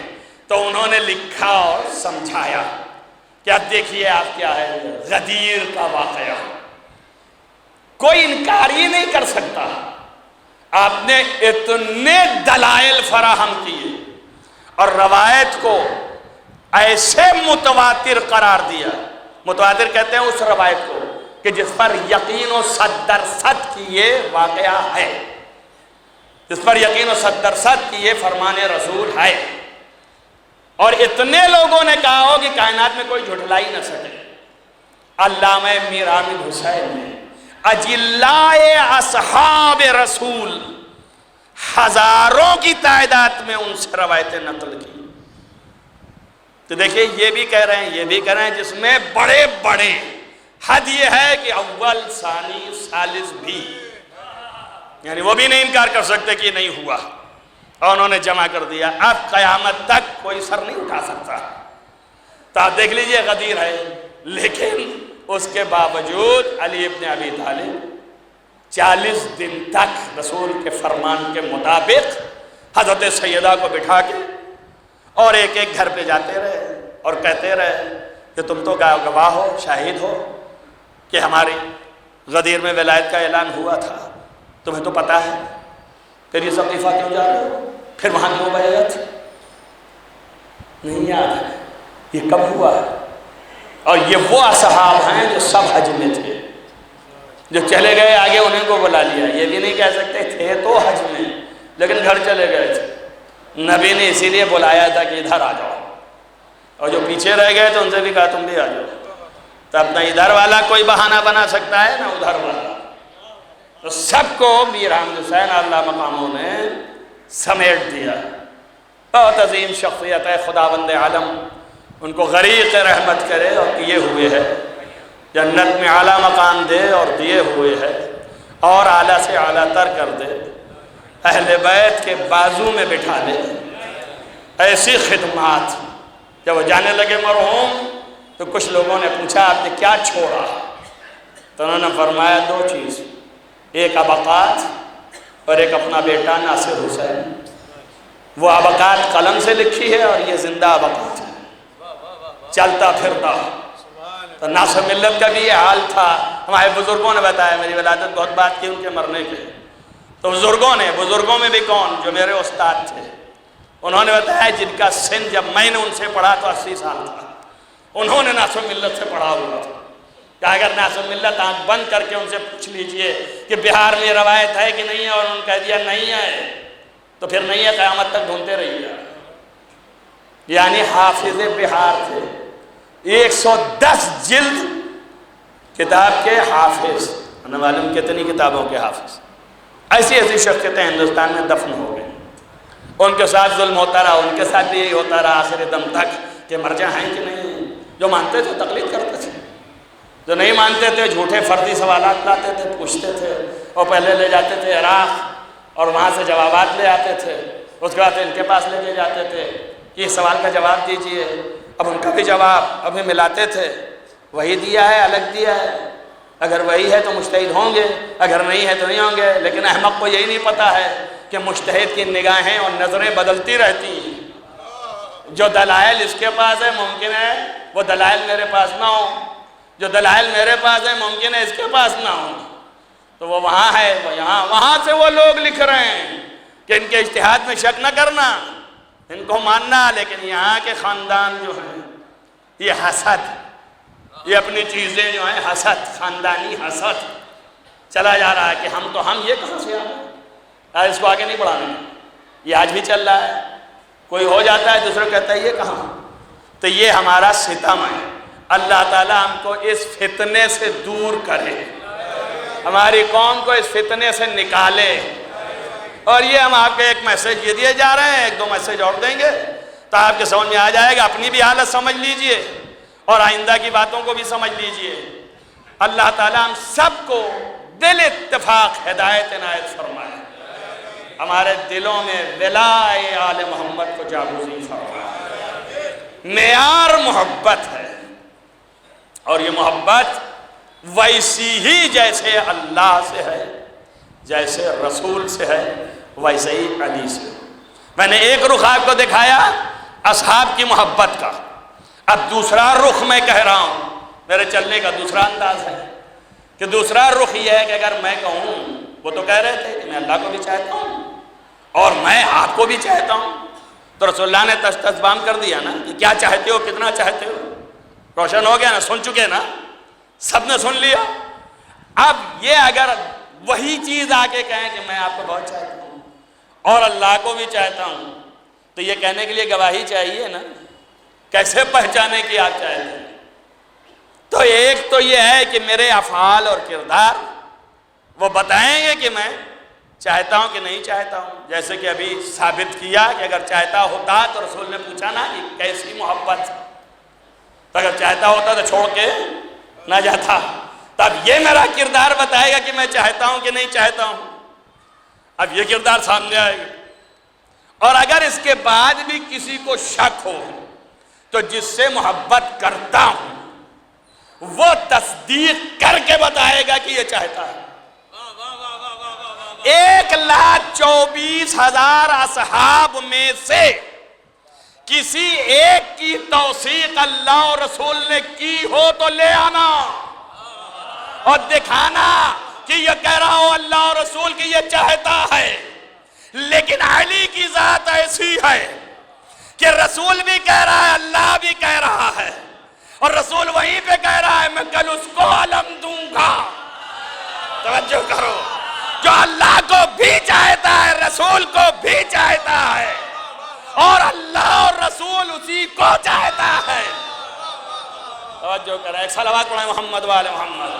تو انہوں نے لکھا اور سمجھایا کہ اب دیکھیے آپ کیا ہے غدیر کا واقعہ، کوئی انکار ہی نہیں کر سکتا، آپ نے اتنے دلائل فراہم کیے اور روایت کو ایسے متواتر قرار دیا۔ متواتر کہتے ہیں اس روایت کو کہ جس پر یقین و 100% کی یہ واقعہ ہے، جس پر یقین و 100% کی یہ فرمان رسول ہے، اور اتنے لوگوں نے کہا ہو کہ کائنات میں کوئی جھٹلا ہی نہ سکے۔ علامہ میر حامد حسین نے اجلاء اصحاب رسول ہزاروں کی تعداد میں ان سے روایتیں نقل کی۔ تو دیکھیں یہ بھی کہہ رہے ہیں، یہ بھی کہہ رہے ہیں، جس میں بڑے بڑے، حد یہ ہے کہ اول ثانی ثالث بھی، یعنی وہ بھی نہیں انکار کر سکتے کہ یہ نہیں ہوا، اور انہوں نے جمع کر دیا۔ اب قیامت تک کوئی سر نہیں اٹھا سکتا۔ تو آپ دیکھ لیجئے غدیر ہے، لیکن اس کے باوجود علی ابن ابی طالب 40 دن تک رسول کے فرمان کے مطابق حضرت سیدہ کو بٹھا کے اور ایک ایک گھر پہ جاتے رہے اور کہتے رہے کہ تم تو گواہ ہو، شاہد ہو کہ ہماری غدیر میں ولایت کا اعلان ہوا تھا، تمہیں تو پتہ ہے، پھر یہ سقیفہ کیوں جا رہے ہو، پھر وہاں کیوں بیعت نہیں یاد ہے، یہ کب ہوا ہے؟ اور یہ وہ اصحاب ہیں جو سب حج میں تھے، جو چلے گئے آگے انہیں کو بلا لیا، یہ بھی نہیں کہہ سکتے تھے تو حج میں لیکن گھر چلے گئے تھے، نبی نے اسی لیے بلایا تھا کہ ادھر آ جاؤ، اور جو پیچھے رہ گئے تو ان سے بھی کہا تم بھی آ جاؤ۔ تو اپنا ادھر والا کوئی بہانہ بنا سکتا ہے نہ ادھر والا، تو سب کو میر حامد حسین اللہ مقاموں نے سمیٹ دیا۔ بہت عظیم شخصیت ہے، خداوند عالم ان کو غریق رحمت کرے اور کیے ہوئے ہے، جنت میں اعلیٰ مقام دے اور دیے ہوئے ہے، اور اعلیٰ سے اعلیٰ تر کر دے، اہل بیت کے بازو میں بٹھا لے۔ ایسی خدمات جب وہ جانے لگے مرحوم تو کچھ لوگوں نے پوچھا آپ نے کیا چھوڑا؟ تو انہوں نے فرمایا دو چیز، ایک ابقات اور ایک اپنا بیٹا ناصر حسین۔ وہ ابقات قلم سے لکھی ہے اور یہ زندہ ابقات ہے، چلتا پھرتا۔ تو ناصر ملت کا بھی یہ حال تھا۔ ہمارے بزرگوں نے بتایا، میری ولادت بہت بات کی ان کے مرنے پہ، تو بزرگوں میں بھی کون، جو میرے استاد تھے، انہوں نے بتایا جن کا سن جب میں نے ان سے پڑھا تو 80 سال تھا، انہوں نے ناصر ملت سے پڑھا ہوا تھا کہ اگر ناصر ملت آنکھ بند کر کے ان سے پوچھ لیجئے کہ بہار میں روایت ہے کہ نہیں ہے، اور انہوں نے کہہ دیا نہیں ہے، تو پھر نہیں ہے، قیامت تک ڈھونڈتے رہیے۔ یعنی حافظ بہار تھے، 110 جلد کتاب کے حافظ، نہ معلوم کتنی کتابوں کے حافظ۔ ایسی شخصیتیں ہندوستان میں دفن ہو گئی، ان کے ساتھ ظلم ہوتا رہا، ان کے ساتھ بھی یہی ہوتا رہا آخر دم تک کہ مرجع ہیں کہ نہیں۔ جو مانتے تھے تقلید کرتے تھے، جو نہیں مانتے تھے جھوٹے فرضی سوالات لاتے تھے، پوچھتے تھے، اور پہلے لے جاتے تھے عراق اور وہاں سے جوابات لے آتے تھے، اس کے بعد ان کے پاس لے کے جاتے تھے کہ اس سوال کا جواب دیجئے۔ اب ان کا بھی جواب ابھی ملاتے تھے، وہی دیا ہے الگ دیا ہے، اگر وہی ہے تو مجتہد ہوں گے، اگر نہیں ہے تو نہیں ہوں گے۔ لیکن احمق کو یہی نہیں پتہ ہے کہ مجتہد کی نگاہیں اور نظریں بدلتی رہتی ہیں۔ جو دلائل اس کے پاس ہے ممکن ہے وہ دلائل میرے پاس نہ ہوں، جو دلائل میرے پاس ہے ممکن ہے اس کے پاس نہ ہوں۔ تو وہ وہاں ہے، وہ یہاں، وہاں سے وہ لوگ لکھ رہے ہیں کہ ان کے اجتہاد میں شک نہ کرنا، ان کو ماننا۔ لیکن یہاں کے خاندان جو ہیں یہ حسد، یہ اپنی چیزیں جو ہیں حسد، خاندانی حسد چلا جا رہا ہے کہ ہم یہ کہاں سے آ رہے ہیں، آج اس کو آگے نہیں بڑھانا۔ یہ آج بھی چل رہا ہے، کوئی ہو جاتا ہے دوسرا کہتا ہے یہ کہاں۔ تو یہ ہمارا ستم ہے۔ اللہ تعالیٰ ہم کو اس فتنے سے دور کرے، ہماری قوم کو اس فتنے سے نکالے۔ اور یہ ہم آپ کے ایک میسیج یہ دیے جا رہے ہیں، ایک دو میسیج اور دیں گے تو آپ کے سمجھ میں آ جائے گا۔ اپنی بھی حالت سمجھ لیجئے اور آئندہ کی باتوں کو بھی سمجھ لیجئے۔ اللہ تعالیٰ ہم سب کو دل اتفاق ہدایت عنایت فرمائے، ہمارے دلوں میں ولائے آل محمد کو جاگوزی فرمائے۔ معیار محبت ہے، اور یہ محبت ویسی ہی جیسے اللہ سے ہے، جیسے رسول سے ہے، ویسے ہی علی سے۔ میں نے ایک رخ آپ کو دکھایا اصحاب کی محبت کا، اب دوسرا رخ میں کہہ رہا ہوں، میرے چلنے کا دوسرا انداز ہے کہ دوسرا رخ یہ ہے کہ اگر میں کہوں، وہ تو کہہ رہے تھے کہ میں اللہ کو بھی چاہتا ہوں اور میں آپ کو بھی چاہتا ہوں، تو رسول اللہ نے تستبام کر دیا نا کہ کیا چاہتے ہو، کتنا چاہتے ہو، روشن ہو گیا نا، سن چکے نا، سب نے سن لیا۔ اب یہ اگر وہی چیز آگے کہیں کہ میں آپ کو بہت چاہتا ہوں اور اللہ کو بھی چاہتا ہوں، تو یہ کہنے کے لیے گواہی چاہیے نا، کیسے پہچانے کی آپ چاہتے ہیں؟ تو ایک تو یہ ہے کہ میرے افعال اور کردار وہ بتائیں گے کہ میں چاہتا ہوں کہ نہیں چاہتا ہوں۔ جیسے کہ ابھی ثابت کیا کہ اگر چاہتا ہوتا تو رسول نے پوچھا نا کہ کیسی محبت، تو اگر چاہتا ہوتا تو چھوڑ کے نہ جاتا۔ تب یہ میرا کردار بتائے گا کہ میں چاہتا ہوں کہ نہیں چاہتا ہوں۔ اب یہ کردار سامنے آئے گا، اور اگر اس کے بعد بھی کسی کو شک ہو تو جس سے محبت کرتا ہوں وہ تصدیق کر کے بتائے گا کہ یہ چاہتا ہے۔ 1,24,000 اصحاب میں سے کسی ایک کی توثیق اللہ اور رسول نے کی ہو تو لے آنا اور دکھانا کہ یہ کہہ رہا ہو اللہ اور رسول کی یہ چاہتا ہے۔ لیکن علی کی ذات ایسی ہے کہ رسول بھی کہہ رہا ہے، اللہ بھی کہہ رہا ہے، اور رسول وہیں پہ کہہ رہا ہے میں کل اس کو علم دوں گا۔ توجہ کرو، جو اللہ کو بھی چاہتا ہے، رسول کو بھی چاہتا ہے، اور اللہ اور رسول اسی کو چاہتا ہے۔ توجہ کریں، ایک صلوات پڑھیں محمد وآل محمد۔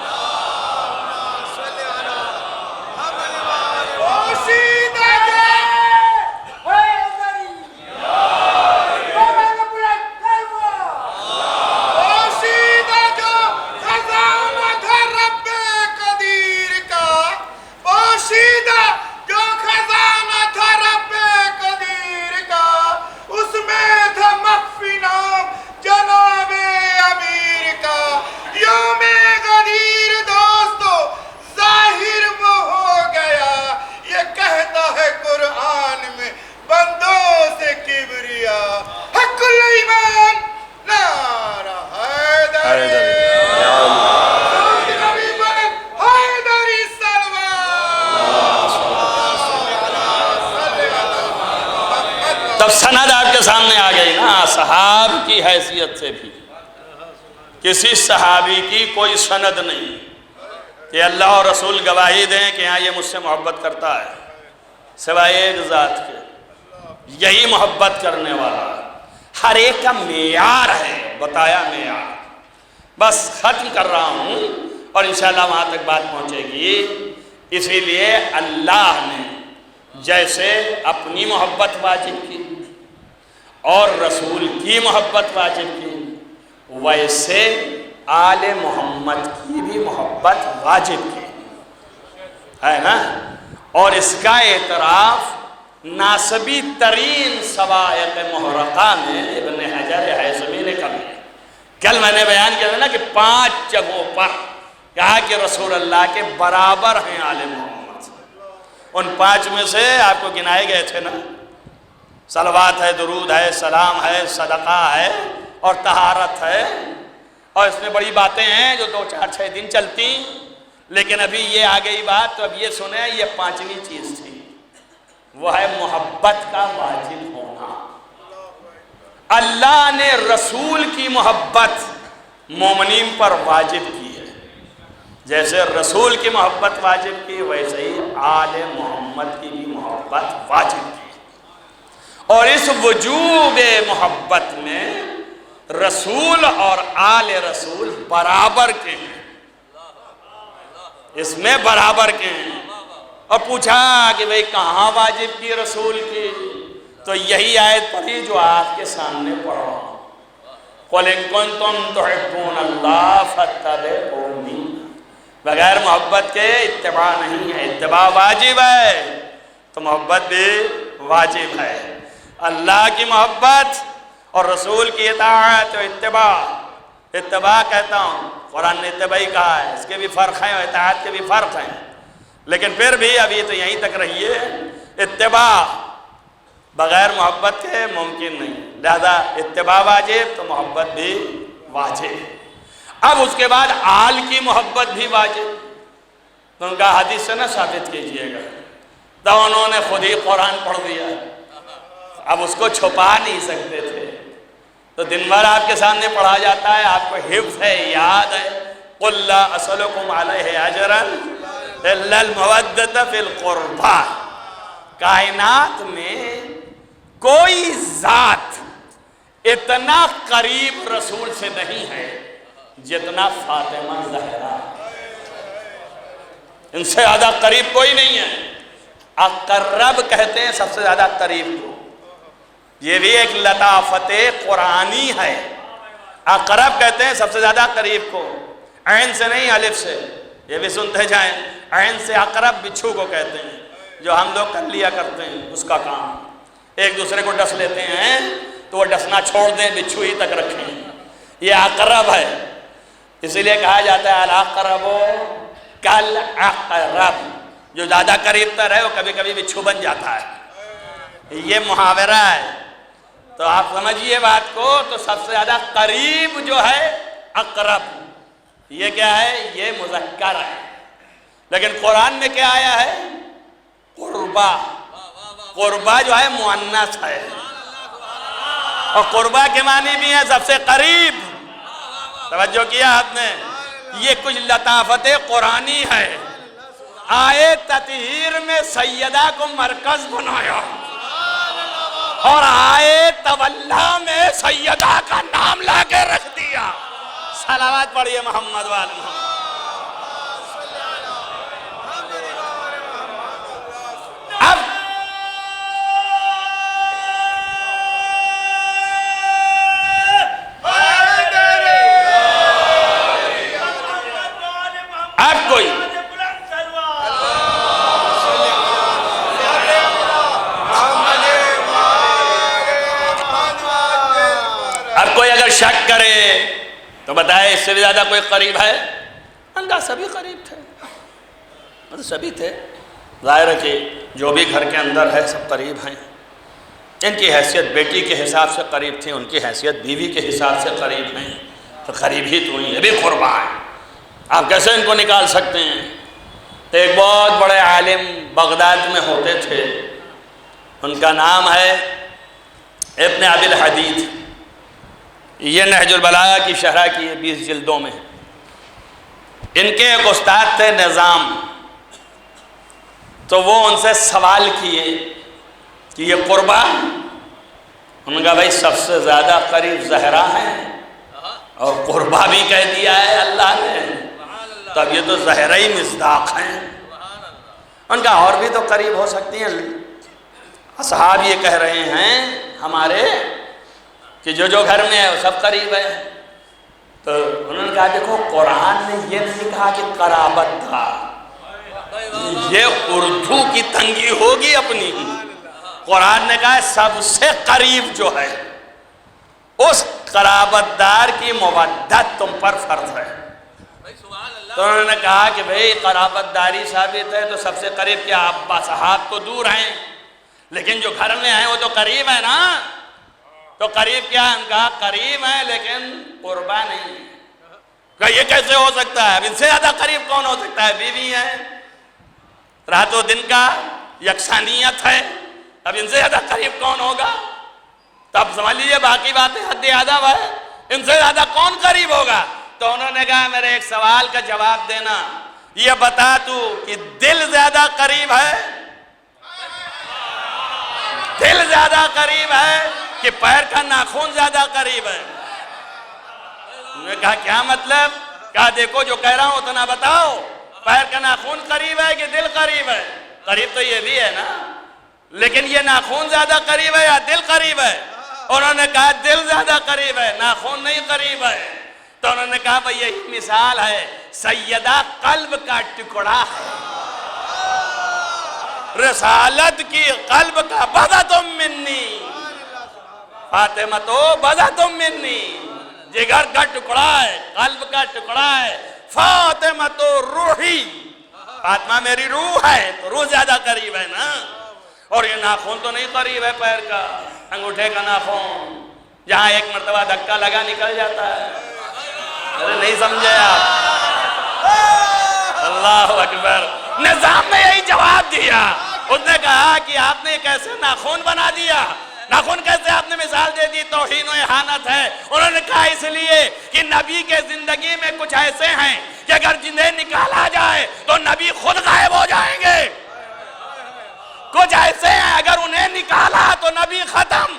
اس میں تھا مخفی نام جناب امیر کی حیثیت سے بھی کسی صحابی کی کوئی سند نہیں کہ اللہ اور رسول گواہی دیں کہ ہاں یہ مجھ سے محبت کرتا ہے، سوائے ایک ذات کے، یہی محبت کرنے والا۔ ہر ایک کا معیار ہے، بتایا معیار۔ بس ختم کر رہا ہوں اور انشاءاللہ وہاں تک بات پہنچے گی۔ اسی لیے اللہ نے جیسے اپنی محبت واجب کی اور رسول کی محبت واجب کی، ویسے آل محمد کی بھی محبت واجب کی ہے نا۔ اور اس کا اعتراف ناسبی ترین صواعق محرقہ میں ابن حجر ہیثمی نے کر لیا۔ کل میں نے بیان کیا تھا نا کہ 5 جگہوں پر کہا کہ رسول اللہ کے برابر ہیں آل محمد۔ ان 5 میں سے آپ کو گنائے گئے تھے نا، صلوات ہے، درود ہے، سلام ہے، صدقہ ہے اور طہارت ہے۔ اور اس میں بڑی باتیں ہیں جو 2 4 6 دن چلتی، لیکن ابھی یہ آ گئی بات، تو اب یہ سنیں، یہ 5ویں چیز تھی، وہ ہے محبت کا واجب ہونا۔ اللہ نے رسول کی محبت مومنین پر واجب کی ہے، جیسے رسول کی محبت واجب کی ویسے ہی آل محمد کی بھی محبت واجب کی۔ اور اس وجوب محبت میں رسول اور آل رسول برابر کے ہیں، اس میں برابر کے ہیں۔ اور پوچھا کہ بھئی کہاں واجب کی رسول کی، تو یہی آیت پڑھی جو آپ کے سامنے پڑھ رہا ہوں، قُلْ إِن كُنتُمْ تُحِبُّونَ اللَّهَ فَاتَّبِعُونِي۔ بغیر محبت کے اتباع نہیں ہے، اتباع واجب ہے تو محبت بھی واجب ہے۔ اللہ کی محبت اور رسول کی اطاعت و اتباع کہتا ہوں، قرآن نے اتباعی کہا ہے، اس کے بھی فرق ہیں اور اطاعت کے بھی فرق ہیں، لیکن پھر بھی ابھی تو یہیں تک رہیے۔ اتباع بغیر محبت کے ممکن نہیں، لہذا اتباع واجب تو محبت بھی واجب۔ اب اس کے بعد آل کی محبت بھی واجب، تو ان کا حدیث سے نہ ثابت کیجئے گا، تو انہوں نے خود ہی قرآن پڑھ دیا، اب اس کو چھپا نہیں سکتے تھے، تو دن بھر آپ کے سامنے پڑھا جاتا ہے، آپ کو حفظ ہے، یاد ہے۔ قُلْ لَا أَسْأَلُكُمْ عَلَيْهِ أَجْرًا إِلَّا الْمَوَدَّةَ فِي الْقُرْبَى۔ کائنات میں کوئی ذات اتنا قریب رسول سے نہیں ہے جتنا فاطمہ زہرا، ان سے زیادہ قریب کوئی نہیں ہے۔ اقرب کہتے ہیں سب سے زیادہ قریب کو، یہ بھی ایک لطافت قرآنی ہے۔ اقرب کہتے ہیں سب سے زیادہ قریب کو، عین سے نہیں الف سے، یہ بھی سنتے جائیں۔ عین سے اقرب بچھو کو کہتے ہیں، جو ہم لوگ کر لیا کرتے ہیں اس کا کام، ایک دوسرے کو ڈس لیتے ہیں تو وہ ڈسنا چھوڑ دیں، بچھو ہی تک رکھیں، یہ اقرب ہے۔ اسی لیے کہا جاتا ہے الاقرب کالاقرب، جو زیادہ قریب تر ہے وہ کبھی کبھی بچھو بن جاتا ہے، یہ محاورہ ہے۔ تو آپ سمجھیے بات کو، تو سب سے زیادہ قریب جو ہے اقرب، یہ کیا ہے؟ یہ مذکر ہے، لیکن قرآن میں کیا آیا ہے؟ قربا۔ قربا جو ہے مؤنث ہے، اور قربا کے معنی بھی ہے سب سے قریب۔ توجہ کیا آپ نے؟ یہ کچھ لطافت قرآنی ہے۔ آئے تطہیر میں سیدہ کو مرکز بنایا، اور آئے تولا میں سیدہ کا نام لا کے رکھ دیا۔ صلوات پڑھیے محمد وآل محمد۔ کوئی اگر شک کرے تو بتائے اس سے بھی زیادہ کوئی قریب ہے؟ اللہ سبھی قریب تھے، مطلب سبھی تھے، ظاہر ہے کہ جو بھی گھر کے اندر ہے سب قریب ہیں۔ ان کی حیثیت بیٹی کے حساب سے قریب تھی، ان کی حیثیت بیوی کے حساب سے قریب ہیں، تو قریب ہی تو ہیں، یہ بھی قربا ہے۔ آپ کیسے ان کو نکال سکتے ہیں؟ تو ایک بہت بڑے عالم بغداد میں ہوتے تھے، ان کا نام ہے ابن ابی الحدید، یہ نہج البلاغہ کی شرح کی 20 جلدوں میں. ان کے ایک استاد تھے نظام، تو وہ ان سے سوال کیے کہ یہ قربا، انہوں نے کہا بھائی سب سے زیادہ قریب زہرا ہیں اور قربا بھی کہہ دیا ہے اللہ نے، تب یہ تو زہرا ہی مصداق ہیں. ان کا اور بھی تو قریب ہو سکتی ہیں. اصحاب یہ کہہ رہے ہیں ہمارے کہ جو گھر میں ہے وہ سب قریب ہے. تو انہوں نے کہا دیکھو قرآن نے یہ نہیں کہا کہ قرابت تھا، یہ اردو کی تنگی ہوگی اپنی. قرآن نے کہا سب سے قریب جو ہے اس قرابت دار کی مودت تم پر فرض ہے. تو انہوں نے کہا کہ بھئی قرابت داری ثابت ہے تو سب سے قریب کیا ابا صاحب تو دور ہیں لیکن جو گھر میں ہیں وہ تو قریب ہے نا. تو قریب کیا؟ ان کا قریب ہے لیکن قربا نہیں. کہ یہ کیسے ہو سکتا ہے؟ اب ان سے زیادہ قریب کون ہو سکتا ہے؟ بیوی ہے، رات و دن کا یکسانیت ہے، اب ان سے زیادہ قریب کون ہوگا؟ تو اب سمجھ لیجئے باقی باتیں حد ادب ہے، ان سے زیادہ کون قریب ہوگا؟ تو انہوں نے کہا میرے ایک سوال کا جواب دینا، یہ بتا تو کہ دل زیادہ قریب ہے، دل زیادہ قریب ہے کہ پیر کا ناخن زیادہ قریب ہے؟ انہوں نے کہا کیا مطلب؟ کہا دیکھو جو کہہ رہا ہوں اتنا بتاؤ، پیر کا ناخن قریب ہے کہ دل قریب ہے؟ قریب تو یہ بھی ہے نا، لیکن یہ ناخن زیادہ قریب ہے یا دل قریب ہے؟ انہوں نے کہا دل زیادہ قریب ہے، ناخن نہیں قریب ہے. تو انہوں نے کہا بھئی یہی مثال ہے، سیدہ قلب کا ٹکڑا ہے، رسالت کی قلب کا بضعۃ منی، فاطمہ تو بضعۃ منی، جگر کا ٹکڑا ہے، قلب کا ٹکڑا ہے. فاطمہ تو روحی، فاطمہ میری روح ہے، تو روح زیادہ قریب ہے نا. اور یہ ناخن تو نہیں قریب ہے پیر کا، انگوٹھے کا ناخن جہاں ایک مرتبہ دھکا لگا نکل جاتا ہے. ارے نہیں سمجھے آپ؟ اللہ اکبر. نظام نے یہی جواب دیا. اس نے کہا کہ آپ نے کیسے ناخن بنا دیا، ناخن کیسے آپ نے مثال دے دی؟ توہین و اہانت ہے. انہوں نے کہا اس لیے کہ نبی کے زندگی میں کچھ ایسے ہیں کہ اگر جنہیں نکالا جائے تو نبی خود غائب ہو جائیں گے. کچھ ایسے ہیں اگر انہیں نکالا تو نبی ختم.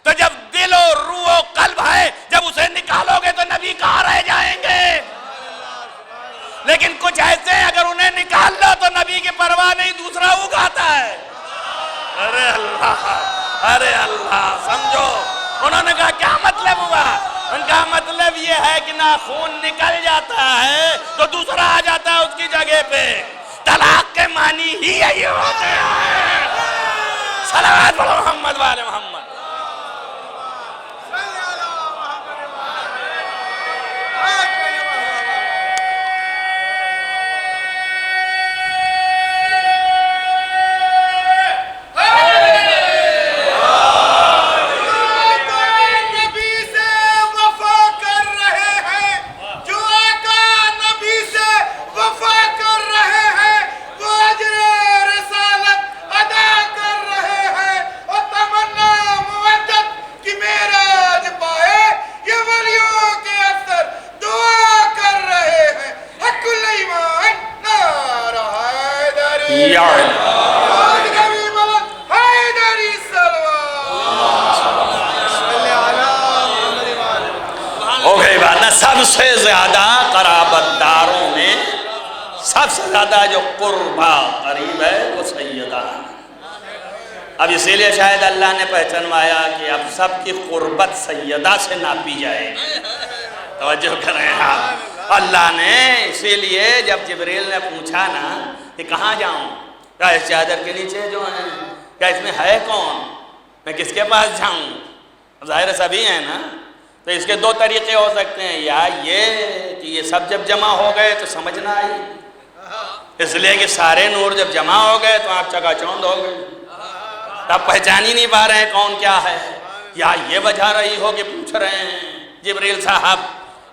تو جب دل و روح و قلب ہے، جب اسے نکالو گے تو نبی کہاں رہ جائیں گے؟ لیکن کچھ ایسے ہیں اگر انہیں نکال لو تو نبی کی پرواہ نہیں، دوسرا اگاتا ہے. ارے اللہ، ارے اللہ، سمجھو. انہوں نے کہا کیا مطلب ہوا؟ ان کا مطلب یہ ہے کہ ناخون نکل جاتا ہے تو دوسرا آ جاتا ہے اس کی جگہ پہ. طلاق کے معنی ہی یہی ہوتے ہیں. صلوات پڑھو محمد والے محمد. سب سے زیادہ قرابت داروں میں سب سے زیادہ جو قربا قریب ہے وہ سیدہ ہے. اب اسی لیے شاید اللہ نے پہچانوایا کہ اب سب کی قربت سیدہ سے ناپی جائے. توجہ کریں آپ. اللہ نے اسی لیے جب جبریل نے پوچھا نا کہ کہاں جاؤں، کہا اس چادر کے نیچے جو ہیں، کہا اس میں ہے کون، میں کس کے پاس جاؤں؟ ظاہر سبھی ہیں نا. تو اس کے دو طریقے ہو سکتے ہیں، یا یہ کہ یہ سب جب جمع ہو گئے تو سمجھنا آئی، اس لیے کہ سارے نور جب جمع ہو گئے تو آپ چکا چوند ہو گئے، تب پہچان ہی نہیں پا رہے ہیں کون کیا ہے. یا یہ وجہ رہی ہو کہ پوچھ رہے ہیں جبریل صاحب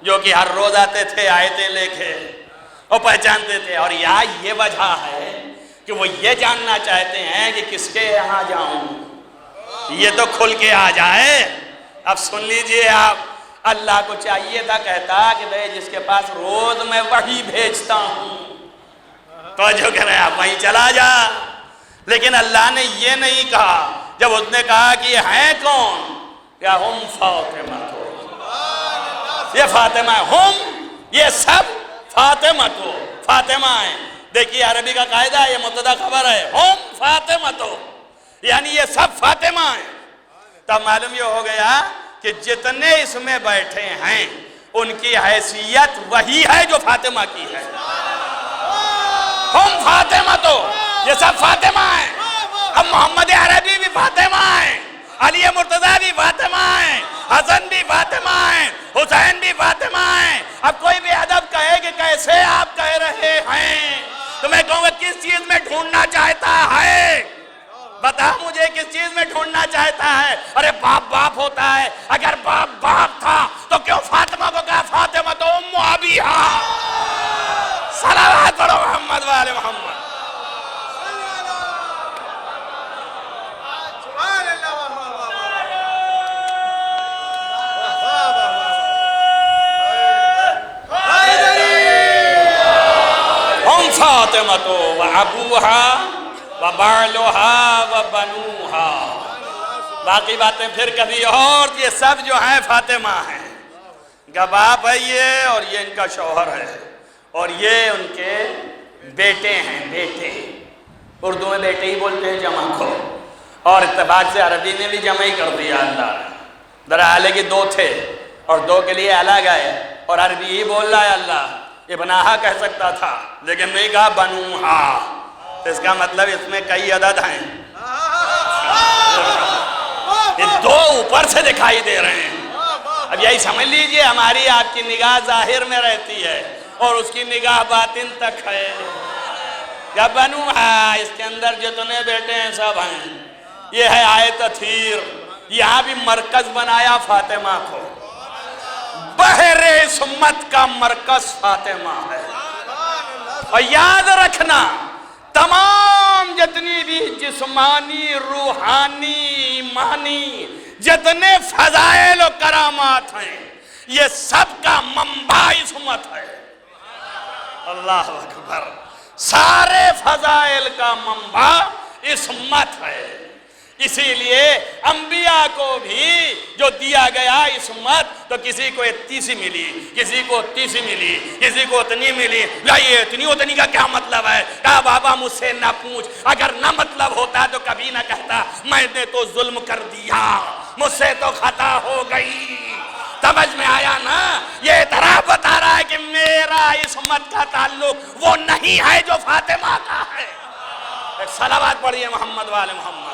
جو کہ ہر روز آتے تھے آیتیں لے کے اور پہچانتے تھے، اور یا یہ وجہ ہے کہ وہ یہ جاننا چاہتے ہیں کہ کس کے یہاں جاؤں. یہ تو کھل کے آ جائے. اب سن لیجئے آپ اللہ کو چاہیے تھا کہتا کہ بھئی جس کے پاس روز میں وحی بھیجتا ہوں تو جو کہہ رہے ہیں آپ وہیں چلا جا، لیکن اللہ نے یہ نہیں کہا۔ جب اس نے کہا کہ یہ ہیں کون، کیا ہم فاطمہ تو، یہ فاطمہ ہے، ہم یہ سب فاطمہ تو، فاطمہ ہیں۔ دیکھیے عربی کا قاعدہ ہے، یہ مبتدا خبر ہے، ہم فاطمہ تو، یعنی یہ سب فاطمہ ہیں۔ تب معلوم یہ ہو گیا کہ جتنے اس میں بیٹھے ہیں ان کی حیثیت وہی ہے جو فاطمہ کی ہے۔ ہم فاطمہ تو، یہ سب فاطمہ ہیں۔ اب محمد عربی بھی فاطمہ ہیں، علی مرتضیٰ بھی فاطمہ ہیں، حسن بھی فاطمہ ہیں، حسین بھی فاطمہ ہیں۔ اب کوئی بھی ادب کہے کہ کیسے آپ کہہ رہے ہیں، تو میں کہوں گا کس چیز میں ڈھونڈنا چاہتا ہے، بتا مجھے کس چیز میں ڈھونڈنا چاہتا ہے۔ ارے باپ باپ ہوتا ہے، اگر باپ باپ تھا تو کیوں فاطمہ کو کہا فاطمہ تو ام ابیہا؟ صلوات پڑھو محمد والے محمد۔ فاطمہ تو وابوہا وبعلہا وبنوہا، باقی باتیں پھر کبھی اور۔ یہ سب جو ہیں فاطمہ ہیں، ان کا باپ ہے یہ، اور یہ ان کا شوہر ہے، اور یہ ان کے بیٹے ہیں، بیٹے اردو میں بیٹے ہی بولتے ہیں جمع کو، اور اتفاق سے عربی نے بھی جمع ہی کر دیا اللہ نے۔ دراحالے کہ دو تھے اور دو کے لیے الگ آئے، اور عربی ہی بول رہا ہے اللہ۔ ابنہا کہہ سکتا تھا لیکن نہیں کہا بنوہا، اس کا مطلب اس میں کئی عدد ہیں، یہ دو اوپر سے دکھائی دے رہے ہیں۔ اب یہی سمجھ لیجئے ہماری آپ کی نگاہ ظاہر میں رہتی ہے اور اس کی نگاہ باطن تک ہے۔ یا بنوہا، اس کے اندر جتنے بیٹے ہیں سب ہیں۔ یہ ہے آیت تطہیر، یہاں بھی مرکز بنایا فاطمہ کو۔ بحر امت کا مرکز فاطمہ ہے، اور یاد رکھنا تمام جتنی بھی جسمانی، روحانی، ایمانی جتنے فضائل و کرامات ہیں، یہ سب کا منبع اس امت ہے۔ اللہ اکبر، سارے فضائل کا منبع اس امت ہے۔ اسی لیے انبیاء کو بھی جو دیا گیا اس امت، تو کسی کو 31 ملی، کسی کو 30 ملی، کسی کو اتنی ملی۔ یہ اتنی کا کیا مطلب ہے؟ کہا بابا مجھ سے نہ پوچھ، اگر نہ مطلب ہوتا تو کبھی نہ کہتا میں نے تو ظلم کر دیا، مجھ سے تو خطا ہو گئی۔ سمجھ میں آیا نا؟ یہ اعتراف بتا رہا ہے کہ میرا اس امت کا تعلق وہ نہیں ہے جو فاطمہ کا ہے۔ ایک صلوات پڑھیے محمد والے محمد۔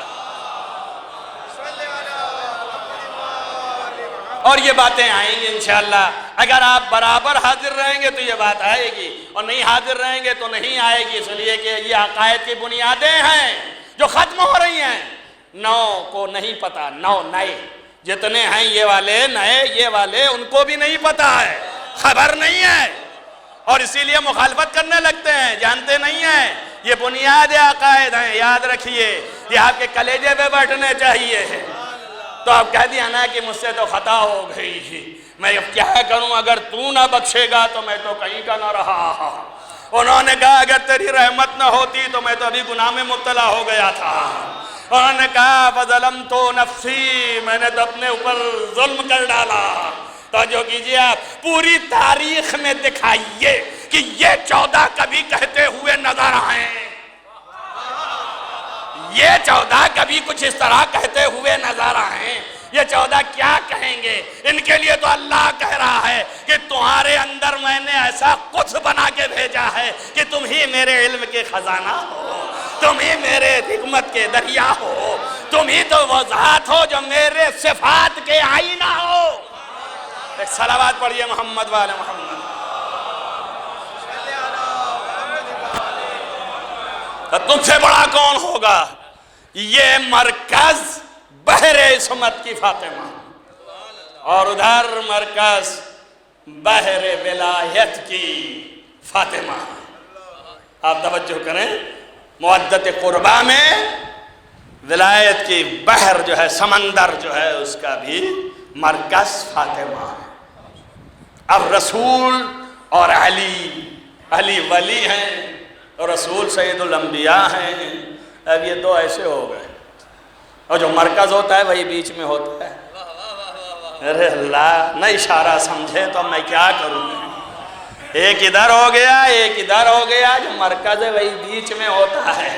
اور یہ باتیں آئیں گی انشاءاللہ، اگر آپ برابر حاضر رہیں گے تو یہ بات آئے گی، اور نہیں حاضر رہیں گے تو نہیں آئے گی، اس لیے کہ یہ عقائد کی بنیادیں ہیں جو ختم ہو رہی ہیں۔ نو کو نہیں پتا، نو نئے جتنے ہیں، یہ والے نئے، یہ والے ان کو بھی نہیں پتا ہے، خبر نہیں ہے، اور اسی لیے مخالفت کرنے لگتے ہیں، جانتے نہیں ہیں۔ یہ بنیاد عقائد ہیں، یاد رکھیے، یہ آپ کے کلیجے پہ بیٹھنے چاہیے۔ تو آپ کہہ دیا نا کہ مجھ سے تو خطا ہو گئی، میں اب کیا کروں، اگر تو نہ بخشے گا تو میں تو کہیں کا نہ رہا۔ انہوں نے کہا اگر تیری رحمت نہ ہوتی تو میں تو ابھی گناہ میں مبتلا ہو گیا تھا۔ انہوں نے کہا فَظَلَمْتُ نَفْسِي، میں نے تو اپنے اوپر ظلم کر ڈالا۔ توجہ کیجئے، آپ پوری تاریخ میں دکھائیے کہ یہ 14 کبھی کہتے ہوئے نظر آئیں، یہ 14 کبھی کچھ اس طرح کہتے ہوئے نظر آئیں۔ یہ 14 کیا کہیں گے؟ ان کے لیے تو اللہ کہہ رہا ہے کہ تمہارے اندر میں نے ایسا قدس بنا کے بھیجا ہے کہ تم ہی میرے علم کے خزانہ ہو، تم ہی میرے حکمت کے دریا ہو، تم ہی تو وہ ذات ہو جو میرے صفات کے آئینہ ہو۔ ایک صلوات پڑھیے محمد والے محمد۔ تم سے بڑا کون ہوگا؟ یہ مرکز بحر عصمت کی فاطمہ، اور ادھر مرکز بحر ولایت کی فاطمہ۔ آپ توجہ کریں، مودت قربہ میں ولایت کی بحر جو ہے، سمندر جو ہے، اس کا بھی مرکز فاطمہ ہے۔ اب رسول اور علی ولی ہیں اور رسول سید الانبیاء ہیں. اب یہ دو ایسے ہو گئے اور جو مرکز ہوتا ہے وہی بیچ میں ہوتا ہے. ارے اللہ نہ اشارہ سمجھے تو میں کیا کروں. ایک ادھر ہو گیا ایک ادھر ہو گیا، جو مرکز ہے وہی بیچ میں ہوتا ہے.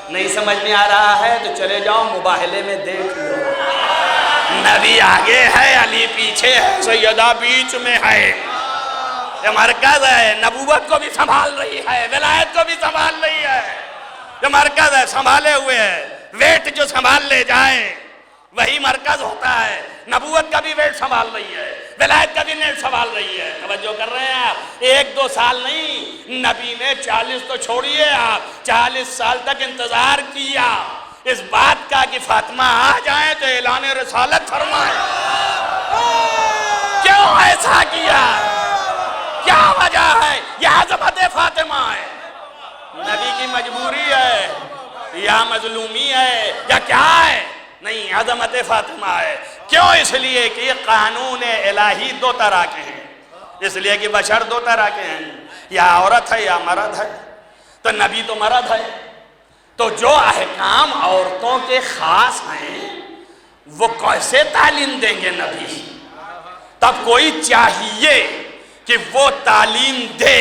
نہیں سمجھ میں آ رہا ہے تو چلے جاؤ مباہلے میں دیکھ لو. نبی آگے ہے، علی پیچھے ہے، سیدہ بیچ میں ہے. یہ مرکز ہے، نبوت کو بھی سنبھال رہی ہے، ولایت کو بھی سنبھال رہی ہے. یہ مرکز ہے، سنبھالے ہوئے ہے. ویٹ جو سنبھال لے جائے وہی مرکز ہوتا ہے. نبوت کا بھی ویٹ سنبھال رہی ہے، ولایت کا بھی نیٹ سنبھال رہی ہے. توجہ کر رہے ہیں آپ؟ 1-2 سال نہیں، نبی نے 40 تو چھوڑیے آپ، 40 سال تک انتظار کیا اس بات کا کہ فاطمہ آ جائیں تو اعلان رسالت فرمائے. کیوں ایسا کیا؟ کیا وجہ ہے؟ یہ عظمت فاطمہ ہے. نبی کی مجبوری ہے یا مظلومی ہے یا کیا ہے؟ نہیں، عظمت فاطمہ ہے. کیوں؟ اس لیے کہ قانون الہی 2 طرح کے ہیں. اس لیے کہ بشر 2 طرح کے ہیں، یا عورت ہے یا مرد ہے. تو نبی تو مرد ہے، تو جو احکام عورتوں کے خاص ہیں وہ کیسے تعلیم دیں گے نبی؟ تب کوئی چاہیے کہ وہ تعلیم دے.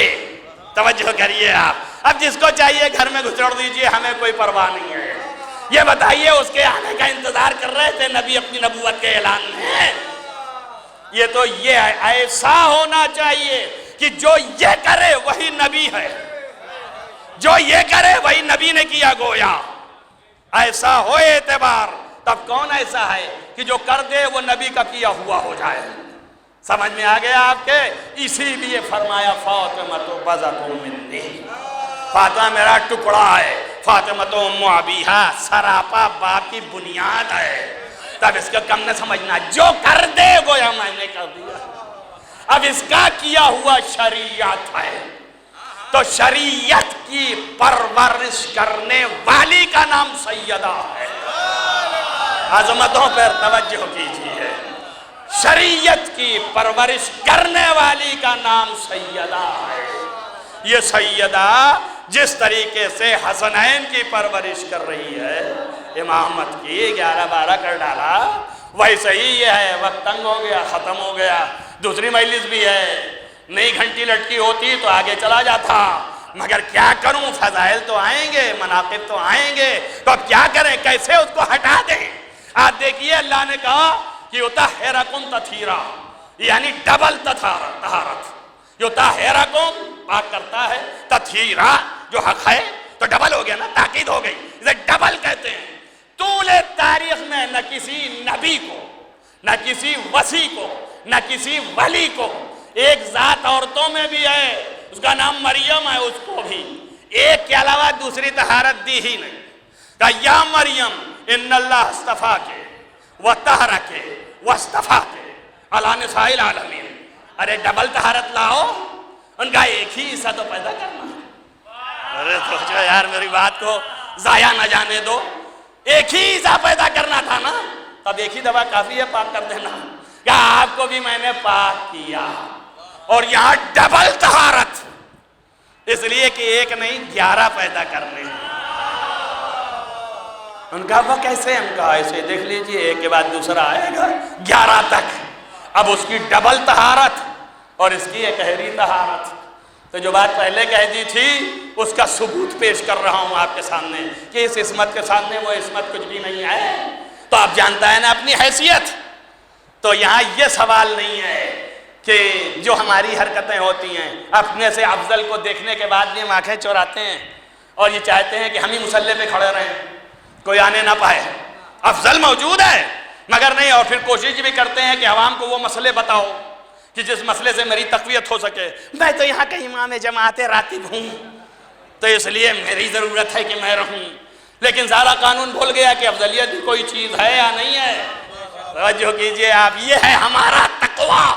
توجہ کریے آپ. اب جس کو چاہیے گھر میں گھسڑ دیجئے، ہمیں کوئی پرواہ نہیں ہے. یہ بتائیے اس کے آنے کا انتظار کر رہے تھے نبی اپنی نبوت کے اعلان میں. یہ تو یہ ایسا ہونا چاہیے کہ جو یہ کرے وہی نبی ہے، جو یہ کرے وہی نبی نے کیا گویا. ایسا ہو اعتبار. تب کون ایسا ہے کہ جو کر دے وہ نبی کا کیا ہوا ہو جائے؟ سمجھ میں آ گیا آپ کے؟ اسی لیے فرمایا فاطمہ تو بضعۃ منی، فاطمہ میرا ٹکڑا ہے. فاطمہ تو ام ابیہا، سراپا باپ کی بنیاد ہے. تب اس کا کم نہ سمجھنا، جو کر دے گویا میں نے کر دیا. اب اس کا کیا ہوا شریعت ہے، تو شریعت کی پرورش کرنے والی کا نام سیدہ ہے. عظمتوں پر توجہ کیجیے. شریعت کی پرورش کرنے والی کا نام سیدہ ہے. یہ سیدہ جس طریقے سے حسنین کی پرورش کر رہی ہے، امامت کی 11-12 کر ڈالا، ویسے ہی یہ ہے. وقت تنگ ہو گیا، ختم ہو گیا. دوسری مجلس بھی ہے، نئی گھنٹی لٹکی ہوتی تو آگے چلا جاتا. مگر کیا کروں، فضائل تو آئیں گے، مناقب تو آئیں گے، تو اب کیا کریں، کیسے اس کو ہٹا دیں؟ آج دیکھیے اللہ نے کہا کہ یطہرکم تطہیرا، یعنی ڈبل طہارت. یطہرکم پاک کرتا ہے، تطہیرا جو حق ہے تو ڈبل ہو گیا نا، تاکید ہو گئی، اسے ڈبل کہتے ہیں. طول تاریخ میں نہ کسی نبی کو، نہ کسی وصی کو، نہ کسی ولی کو، ایک ذات عورتوں میں بھی ہے اس کا نام مریم ہے، اس کو بھی ایک کے علاوہ دوسری طہارت دی ہی نہیں. کہا یا مریم ان اللہ اصطفاکے وطہرکے واصطفاکے علی نساء العالمین. ارے ڈبل طہارت لاؤ، ان کا ایک ہی حصہ تو پیدا کرنا. ارے سوچو یار، میری بات کو ضائع نہ جانے دو. ایک ہی حصہ پیدا کرنا تھا نا، تب ایک ہی دفعہ کافی ہے پاک کر دینا. کیا آپ کو بھی میں نے پاک کیا، اور یہاں ڈبل طہارت، اس لیے کہ ایک نہیں 11 پیدا کرنے. ان کا وہ کیسے؟ ان کا ایسے دیکھ لیجئے، ایک کے بعد دوسرا آئے گا 11 تک. اب اس کی ڈبل طہارت اور اس کی ایک گہری طہارت. تو جو بات پہلے کہہ دی تھی اس کا ثبوت پیش کر رہا ہوں آپ کے سامنے کہ اس عصمت کے سامنے وہ عصمت کچھ بھی نہیں ہے. تو آپ جانتا ہے نا اپنی حیثیت. تو یہاں یہ سوال نہیں ہے کہ جو ہماری حرکتیں ہوتی ہیں، اپنے سے افضل کو دیکھنے کے بعد بھی ہم آنکھیں چوراتے ہیں اور یہ چاہتے ہیں کہ ہم ہی مصلی پہ کھڑے رہیں، کوئی آنے نہ پائے. افضل موجود ہے مگر نہیں. اور پھر کوشش بھی کرتے ہیں کہ عوام کو وہ مسئلے بتاؤ کہ جس مسئلے سے میری تقویت ہو سکے. میں تو یہاں کا امام جماعت راتب ہوں، تو اس لیے میری ضرورت ہے کہ میں رہوں. لیکن سارا قانون بھول گیا کہ افضلیت بھی کوئی چیز ہے یا نہیں ہے. توجہ کیجئے آپ، یہ ہے ہمارا تقویٰ.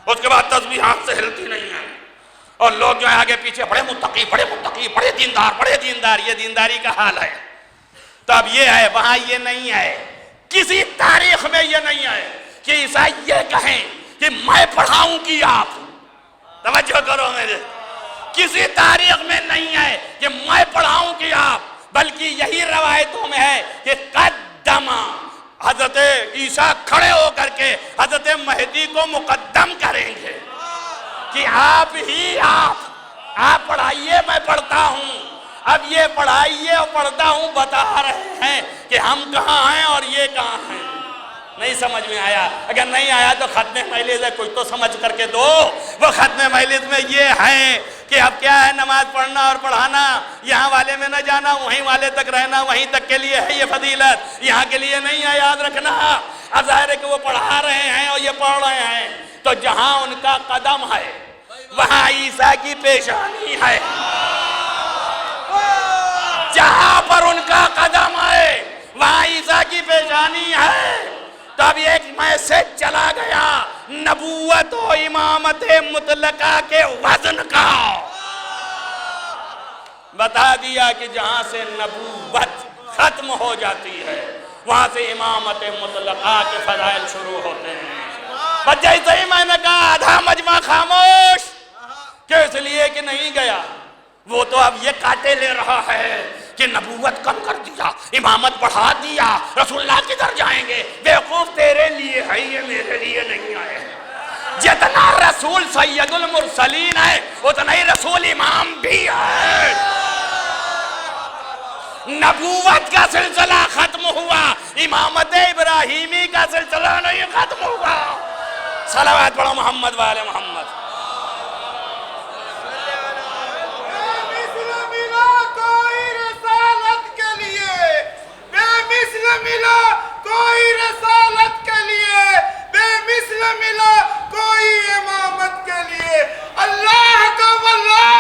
اس کے بعد تسبیح ہاتھ سے ہلتی نہیں ہے، اور لوگ جو ہے آگے پیچھے بڑے متقی، بڑے دیندار، یہ دینداری کا حال ہے. تو اب یہ ہے، وہاں یہ نہیں ہے، کسی تاریخ میں یہ نہیں ہے کہ عیسائی یہ کہیں کہ میں پڑھاؤں گی آپ. توجہ کرو میرے، کسی تاریخ میں نہیں ہے کہ میں پڑھاؤں کہ آپ، بلکہ یہی روایتوں میں ہے کہ قدم، حضرت عیسیٰ کھڑے ہو کر کے حضرت مہدی کو مقدم کریں گے کہ آپ پڑھائیے میں پڑھتا ہوں، اب یہ پڑھائیے اور پڑھتا ہوں، بتا رہے ہیں کہ ہم کہاں ہیں اور یہ کہاں ہیں۔ نہیں سمجھ میں آیا؟ اگر نہیں آیا تو ختم مجلس ہے، کچھ تو سمجھ کر کے دو۔ وہ ختم مجلس میں یہ ہے کہ اب کیا ہے، نماز پڑھنا اور پڑھانا، یہاں والے میں نہ جانا، وہیں والے تک رہنا، وہیں تک کے لیے ہے یہ فضیلت، یہاں کے لیے نہیں ہے، یاد رکھنا۔ اب ظاہر ہے کہ وہ پڑھا رہے ہیں اور یہ پڑھ رہے ہیں، تو جہاں ان کا قدم ہے وہاں عیسیٰ کی پیشانی ہے، جہاں پر ان کا قدم ہے وہاں عیسیٰ کی پیشانی ہے۔ تو اب ایک میسج چلا گیا نبوت و امامت مطلقہ کے وزن کا، بتا دیا کہ جہاں سے نبوت ختم ہو جاتی ہے وہاں سے امامت مطلقہ کے فضائل شروع ہوتے ہیں۔ بس جیسے ہی میں نے کہا آدھا مجمع خاموش، کہ اس لیے کہ نہیں گیا، وہ تو اب یہ کاٹے لے رہا ہے کہ نبوت کم کر دیا، امامت بڑھا دیا، رسول اللہ کدھر جائیں گے؟ بیوقوف، تیرے لیے ہے یہ، میرے لیے نہیں آئے۔ جتنا رسول سید المرسلین ہے اتنا ہی رسول امام بھی ہے۔ نبوت کا سلسلہ ختم ہوا، امامت ابراہیمی کا سلسلہ نہیں ختم ہوا۔ صلوات پڑھو محمد والے محمد۔ ملا کوئی رسالت کے لیے، بے مثل ملا کوئی امامت کے لیے، اللہ کا واللہ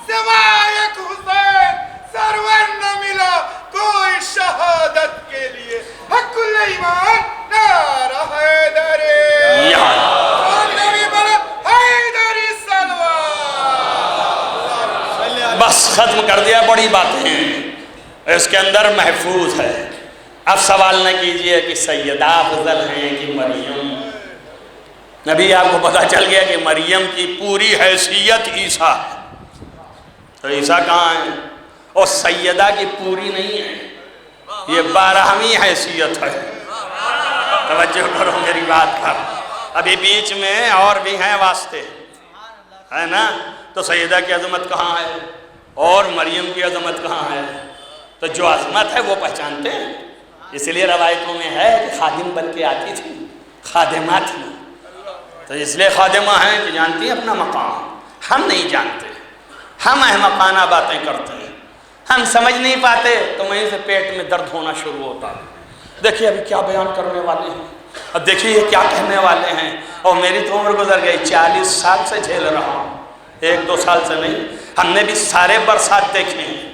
سوائے ایک حسین سرور نہ ملا کوئی شہادت کے لیے۔ حق الایمان نعرہ حیدری، حیدری صلوات۔ بس ختم کر دیا، بڑی باتیں اس کے اندر محفوظ ہے۔ اب سوال نہ کیجئے کہ سیدہ افضل ہیں کہ مریم، نبی آپ کو پتا چل گیا کہ مریم کی پوری حیثیت عیسیٰ ہے، تو عیسیٰ کہاں ہیں؟ اور سیدہ کی پوری نہیں ہے، یہ 12ویں حیثیت ہے۔ توجہ کرو میری بات پر، ابھی بیچ میں اور بھی ہیں واسطے، ہے نا؟ تو سیدہ کی عظمت کہاں ہے اور مریم کی عظمت کہاں ہے؟ تو جو عظمت ہے وہ پہچانتے ہیں، اس لیے روایتوں میں ہے کہ خادم بن کے آتی تھی، خادمہ تھی، تو اس لیے خادمہ ہیں کہ جانتی ہیں اپنا مقام، ہم نہیں جانتے، ہم احمقانہ باتیں کرتے ہیں، ہم سمجھ نہیں پاتے تو وہیں سے پیٹ میں درد ہونا شروع ہوتا ہے۔ دیکھیے ابھی کیا بیان کرنے والے ہیں، اب دیکھیے یہ کیا کہنے والے ہیں، اور میری تو عمر گزر گئی، 40 سال سے جھیل رہا ہوں، 1-2 سال سے نہیں۔ ہم نے بھی سارے برسات دیکھے ہیں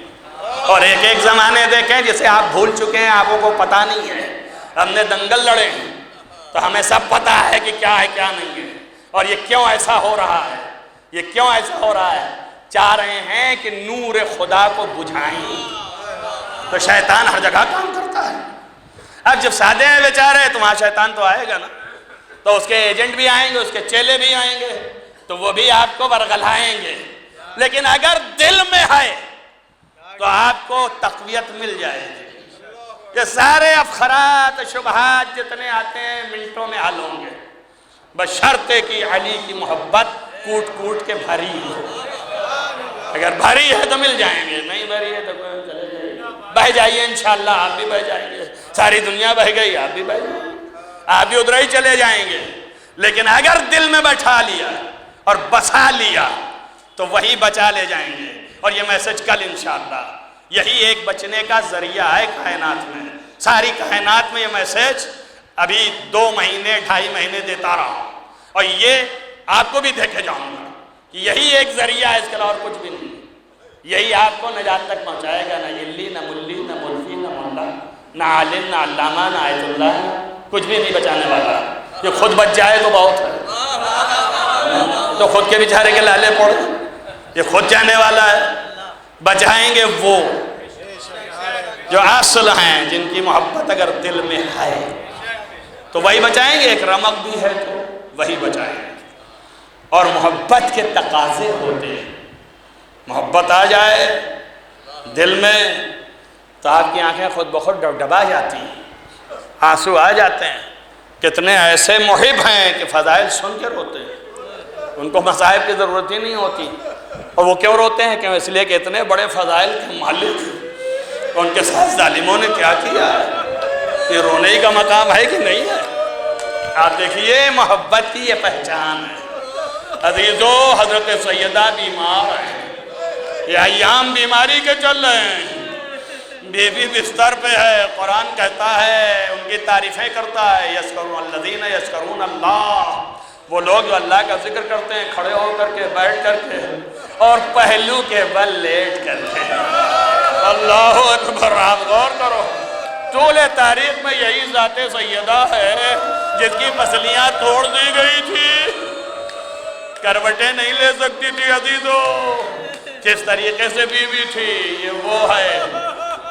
اور ایک ایک زمانے دیکھیں جسے آپ بھول چکے ہیں، آپ کو پتہ نہیں ہے۔ ہم نے دنگل لڑے ہیں تو ہمیں سب پتہ ہے کہ کیا ہے کیا نہیں ہے، اور یہ کیوں ایسا ہو رہا ہے، یہ کیوں ایسا ہو رہا ہے۔ چاہ رہے ہیں کہ نور خدا کو بجھائیں، تو شیطان ہر جگہ کام کرتا ہے۔ اب جب سادے ہیں بیچارے تو وہاں شیطان تو آئے گا نا، تو اس کے ایجنٹ بھی آئیں گے، اس کے چیلے بھی آئیں گے، تو وہ بھی آپ کو ورغلائیں گے۔ لیکن اگر دل میں ہے تو آپ کو تقویت مل جائے گی۔ یہ سارے افخارات شبہات جتنے آتے ہیں منٹوں میں حل ہوں گے، بشرطے کہ علی کی محبت کوٹ کوٹ کے بھری ہو۔ اگر بھری ہے تو مل جائیں گے، نہیں بھری ہے تو چلے جائیں گے۔ بہ جائیے انشاءاللہ، آپ بھی بہ جائیں گے، ساری دنیا بہ گئی، آپ بھی بہ جائیں گے، آپ بھی ادھر ہی چلے جائیں گے۔ لیکن اگر دل میں بٹھا لیا اور بسا لیا تو وہی بچا لے جائیں گے۔ اور یہ میسج کل انشاءاللہ یہی ایک بچنے کا ذریعہ ہے کائنات میں، ساری کائنات میں یہ میسج ابھی 2 مہینے 2.5 مہینے دیتا رہا ہوں، اور یہ آپ کو بھی دیکھے جاؤں گا کہ یہی ایک ذریعہ ہے، اس کے علاوہ اور کچھ بھی نہیں۔ یہی آپ کو نجات تک پہنچائے گا، نہ علی نہ ملی نہ ملفی نہ مولا نہ عالم نہ علامہ نہ آیت اللہ، کچھ بھی نہیں بچانے والا۔ یہ خود بچ جائے تو بہت ہے، تو خود کے بیچارے کے لالے پڑ، یہ خود جانے والا ہے۔ بچائیں گے وہ جو اصل ہیں، جن کی محبت اگر دل میں ہے تو وہی بچائیں گے۔ ایک رمق بھی ہے تو وہی بچائیں گے۔ اور محبت کے تقاضے ہوتے ہیں. محبت آ جائے دل میں تو آپ کی آنکھیں خود بخود ڈبڈبا جاتی ہیں، آنسو آ جاتے ہیں. کتنے ایسے محب ہیں کہ فضائل سن کے روتے ہیں، ان کو مصائب کی ضرورت ہی نہیں ہوتی. اور وہ کیوں روتے ہیں؟ کہ اس لیے کہ اتنے بڑے فضائل کے مالک ان کے ساتھ ظالموں نے کیا کیا ہے. یہ رونے ہی کا مقام ہے کہ نہیں ہے؟ آپ دیکھیے محبت کی یہ پہچان ہے. عزیزو حضرت سیدہ بیمار ہیں، یہ ایام بیماری کے چل رہے ہیں، بی بی بستر پہ ہے. قرآن کہتا ہے، ان کی تعریفیں کرتا ہے، یذکرون الذین یذکرون اللہ، وہ لوگ جو اللہ کا ذکر کرتے ہیں کھڑے ہو کر کے، بیٹھ کر کے، اور پہلو کے بل لیٹ کر کے. اللہ اکبر. آپ غور کرو، طول تاریخ میں یہی ذات سیدہ ہے جس کی پسلیاں توڑ دی گئی تھی، کروٹیں نہیں لے سکتی تھی. عزیزو کس طریقے سے بیوی تھی. یہ وہ ہے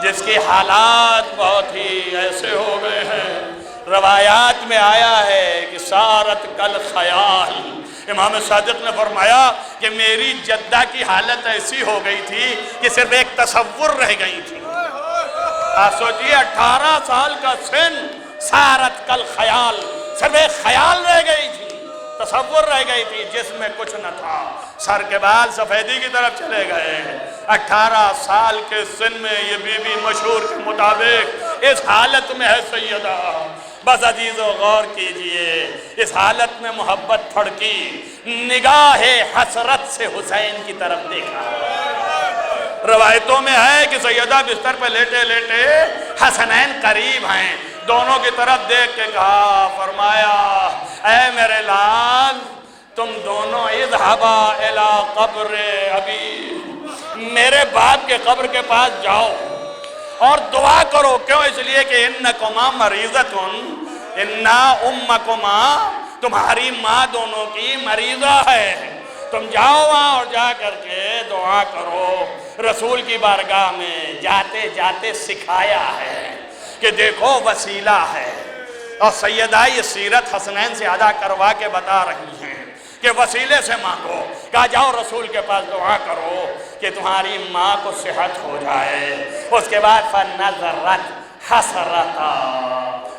جس کی حالات بہت ہی ایسے ہو گئے ہیں. روایات میں آیا ہے کہ سارت کل خیال، امام صادق نے فرمایا کہ میری جدہ کی حالت ایسی ہو گئی تھی کہ صرف ایک تصور رہ گئی تھی. آپ سوچئے 18 سال کا سن، سارت کل خیال، صرف ایک خیال رہ گئی تھی، تصور رہ گئی تھی، جس میں کچھ نہ تھا. سر کے بال سفیدی کی طرف چلے گئے. 18 سال کے سن میں یہ بی بی مشہور کے مطابق اس حالت میں ہے سیدہ. بس عزیزو غور کیجئے، اس حالت میں محبت پھڑکی، نگاہ حسرت سے حسین کی طرف دیکھا. روایتوں میں ہے کہ سیدہ بستر پہ لیٹے لیٹے حسنین قریب ہیں، دونوں کی طرف دیکھ کے کہا، فرمایا اے میرے لال، تم دونوں اذهبا الی قبر ابی، میرے باپ کے قبر کے پاس جاؤ اور دعا کرو. کیوں؟ اس لیے کہ انکما مریضتن، انا امکما، تمہاری ماں دونوں کی مریضہ ہے. تم جاؤ وہاں اور جا کر کے دعا کرو. رسول کی بارگاہ میں جاتے جاتے سکھایا ہے کہ دیکھو وسیلہ ہے. اور سیدہ یہ سیرت حسنین سے ادا کروا کے بتا رہی ہیں کہ وسیلے سے مانگو. کہا جاؤ رسول کے پاس دعا کرو کہ تمہاری ماں کو صحت ہو جائے. اس کے بعد فنظرت حسرتا،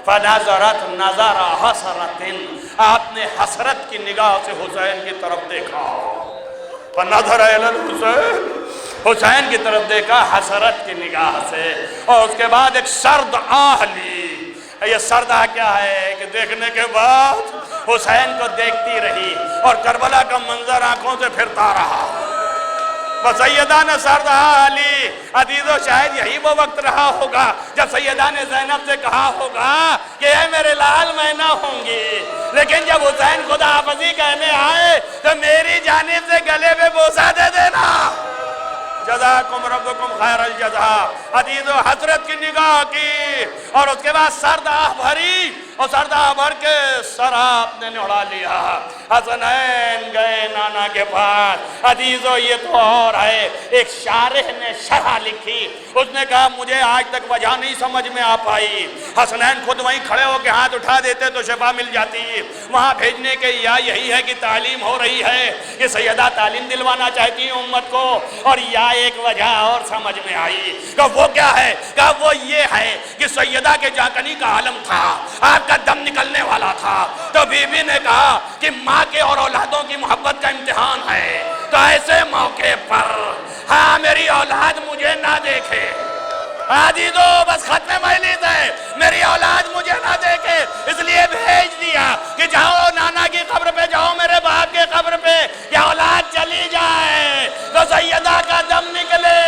فنظرت نظر حسرت، آپ نے حسرت کی نگاہ سے حسین کی طرف دیکھا. فنظر الی الحسین، حسین کی طرف دیکھا حسرت کی نگاہ سے. اور اس کے بعد ایک سرد آہ لی. یہ سرد آہ کیا ہے کہ دیکھنے کے بعد حسین کو دیکھتی رہی اور کربلا کا منظر آنکھوں سے پھرتا رہا. بس سیدہ نے سرد آہ لی. عزیزو شاید یہی وہ وقت رہا ہوگا جب سیدہ نے زینب سے کہا ہوگا کہ اے میرے لال میں نہ ہوں گی، لیکن جب حسین خدا حافظی کہنے آئے تو میری جانب سے گلے پہ بوسہ دے دینا. جزاکم ربکم خیر الجزا. عزیزو حسرت کی نگاہ کی اور اس کے بعد سرد آہ بھری اور سرد آہ بھر کے سر آپ نے نڑا لیا. حسنین گئے نانا کے پاس. عزیزو یہ تو اور ہے. ایک شارح نے شرح لکھی، اس نے کہا مجھے آج تک وجہ نہیں سمجھ میں آ پائی. حسنین خود وہیں کھڑے ہو کے ہاتھ اٹھا دیتے تو شفا مل جاتی. وہاں بھیجنے کے یا یہی ہے کہ تعلیم ہو رہی ہے کہ سیدہ تعلیم دلوانا چاہتی ہیں امت کو، اور یا ایک وجہ اور سمجھ میں آئی. کہ وہ کیا ہے؟ کہ وہ یہ ہے کہ سیدہ کے جاکنی کا عالم تھا، آپ کا دم نکلنے والا تھا. تو بی بی نے کہا کہ ماں کے اور اولادوں کی محبت کا امتحان ہے، تو ایسے موقع پر ہاں میری اولاد مجھے نہ دیکھے. عزیزو بس ختم مجلس ہے، میری اولاد مجھے نہ دیکھے، اس لیے بھیج دیا کہ جاؤ نانا کی قبر پہ جاؤ، میرے باپ کے قبر پہ، کہ اولاد چلی جائے تو سیدہ کا دم نکلے.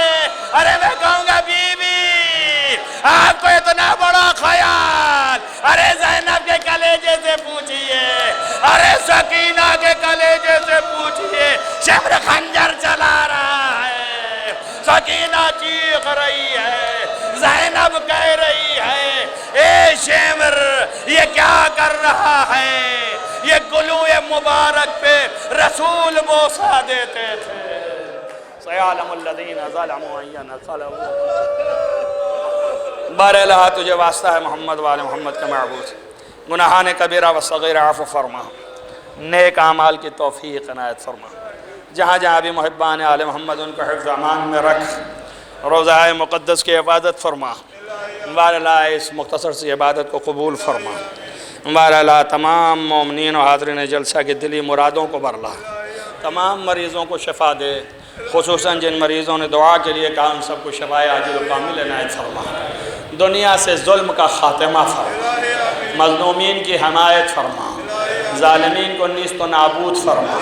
ارے میں کہوں گا بی بی آپ کو اتنا بڑا خیال، ارے زینب کے کلیجے سے پوچھئے، ارے سکینہ کے کلیجے سے پوچھئے. شمر خنجر چلا رہا ہے، سکینہ چیخ رہی ہے، زینب کہہ رہی ہے اے شمر یہ کیا کر رہا ہے. یہ گلوئے مبارک پہ رسول بوسہ دیتے تھے. سیعلم الذین ظلموا این انقلبوا. بہرحال تجھے واسطہ ہے محمد وآل محمد کے معبود، گناہان کبیرہ و صغیرہ عفو فرما. نیک اعمال کی توفیق عنایت فرما۔ جہاں جہاں بھی محبان آل محمد ان کو حفظ امان میں رکھ، روضہ مقدس کی عبادت فرما۔ بہرحال اس مختصر سی عبادت کو قبول فرما۔ بہرحال تمام مومنین و حاضرین جلسہ کی دلی مرادوں کو برلا، تمام مریضوں کو شفا دے، خصوصاً جن مریضوں نے دعا کے لیے کہا ان سب کو شفا عاجل و کامل عنایت فرما۔ دنیا سے ظلم کا خاتمہ فرما، مظلومین کی حمایت فرما، ظالمین کو نیست و نابود فرما،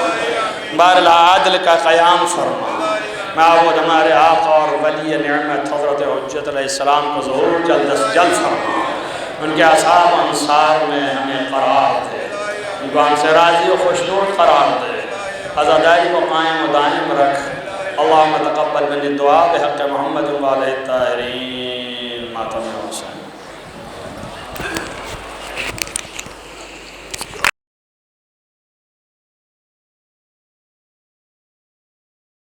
بہرحال عدل کا قیام فرما۔ معبود ہمارے آقا اور ولی نعمت حضرت حجت علیہ السلام کو ظہور جلد از جلد فرما، ان کے اصحاب و انصار میں ہمیں قرار دے، ان کو ہم سے راضی و خوشنود قرار دے، عزاداری کو قائم و دائم رکھ۔ اللہم تقبل من الدعاء بحق محمد و علیہ الطاہرین ماتم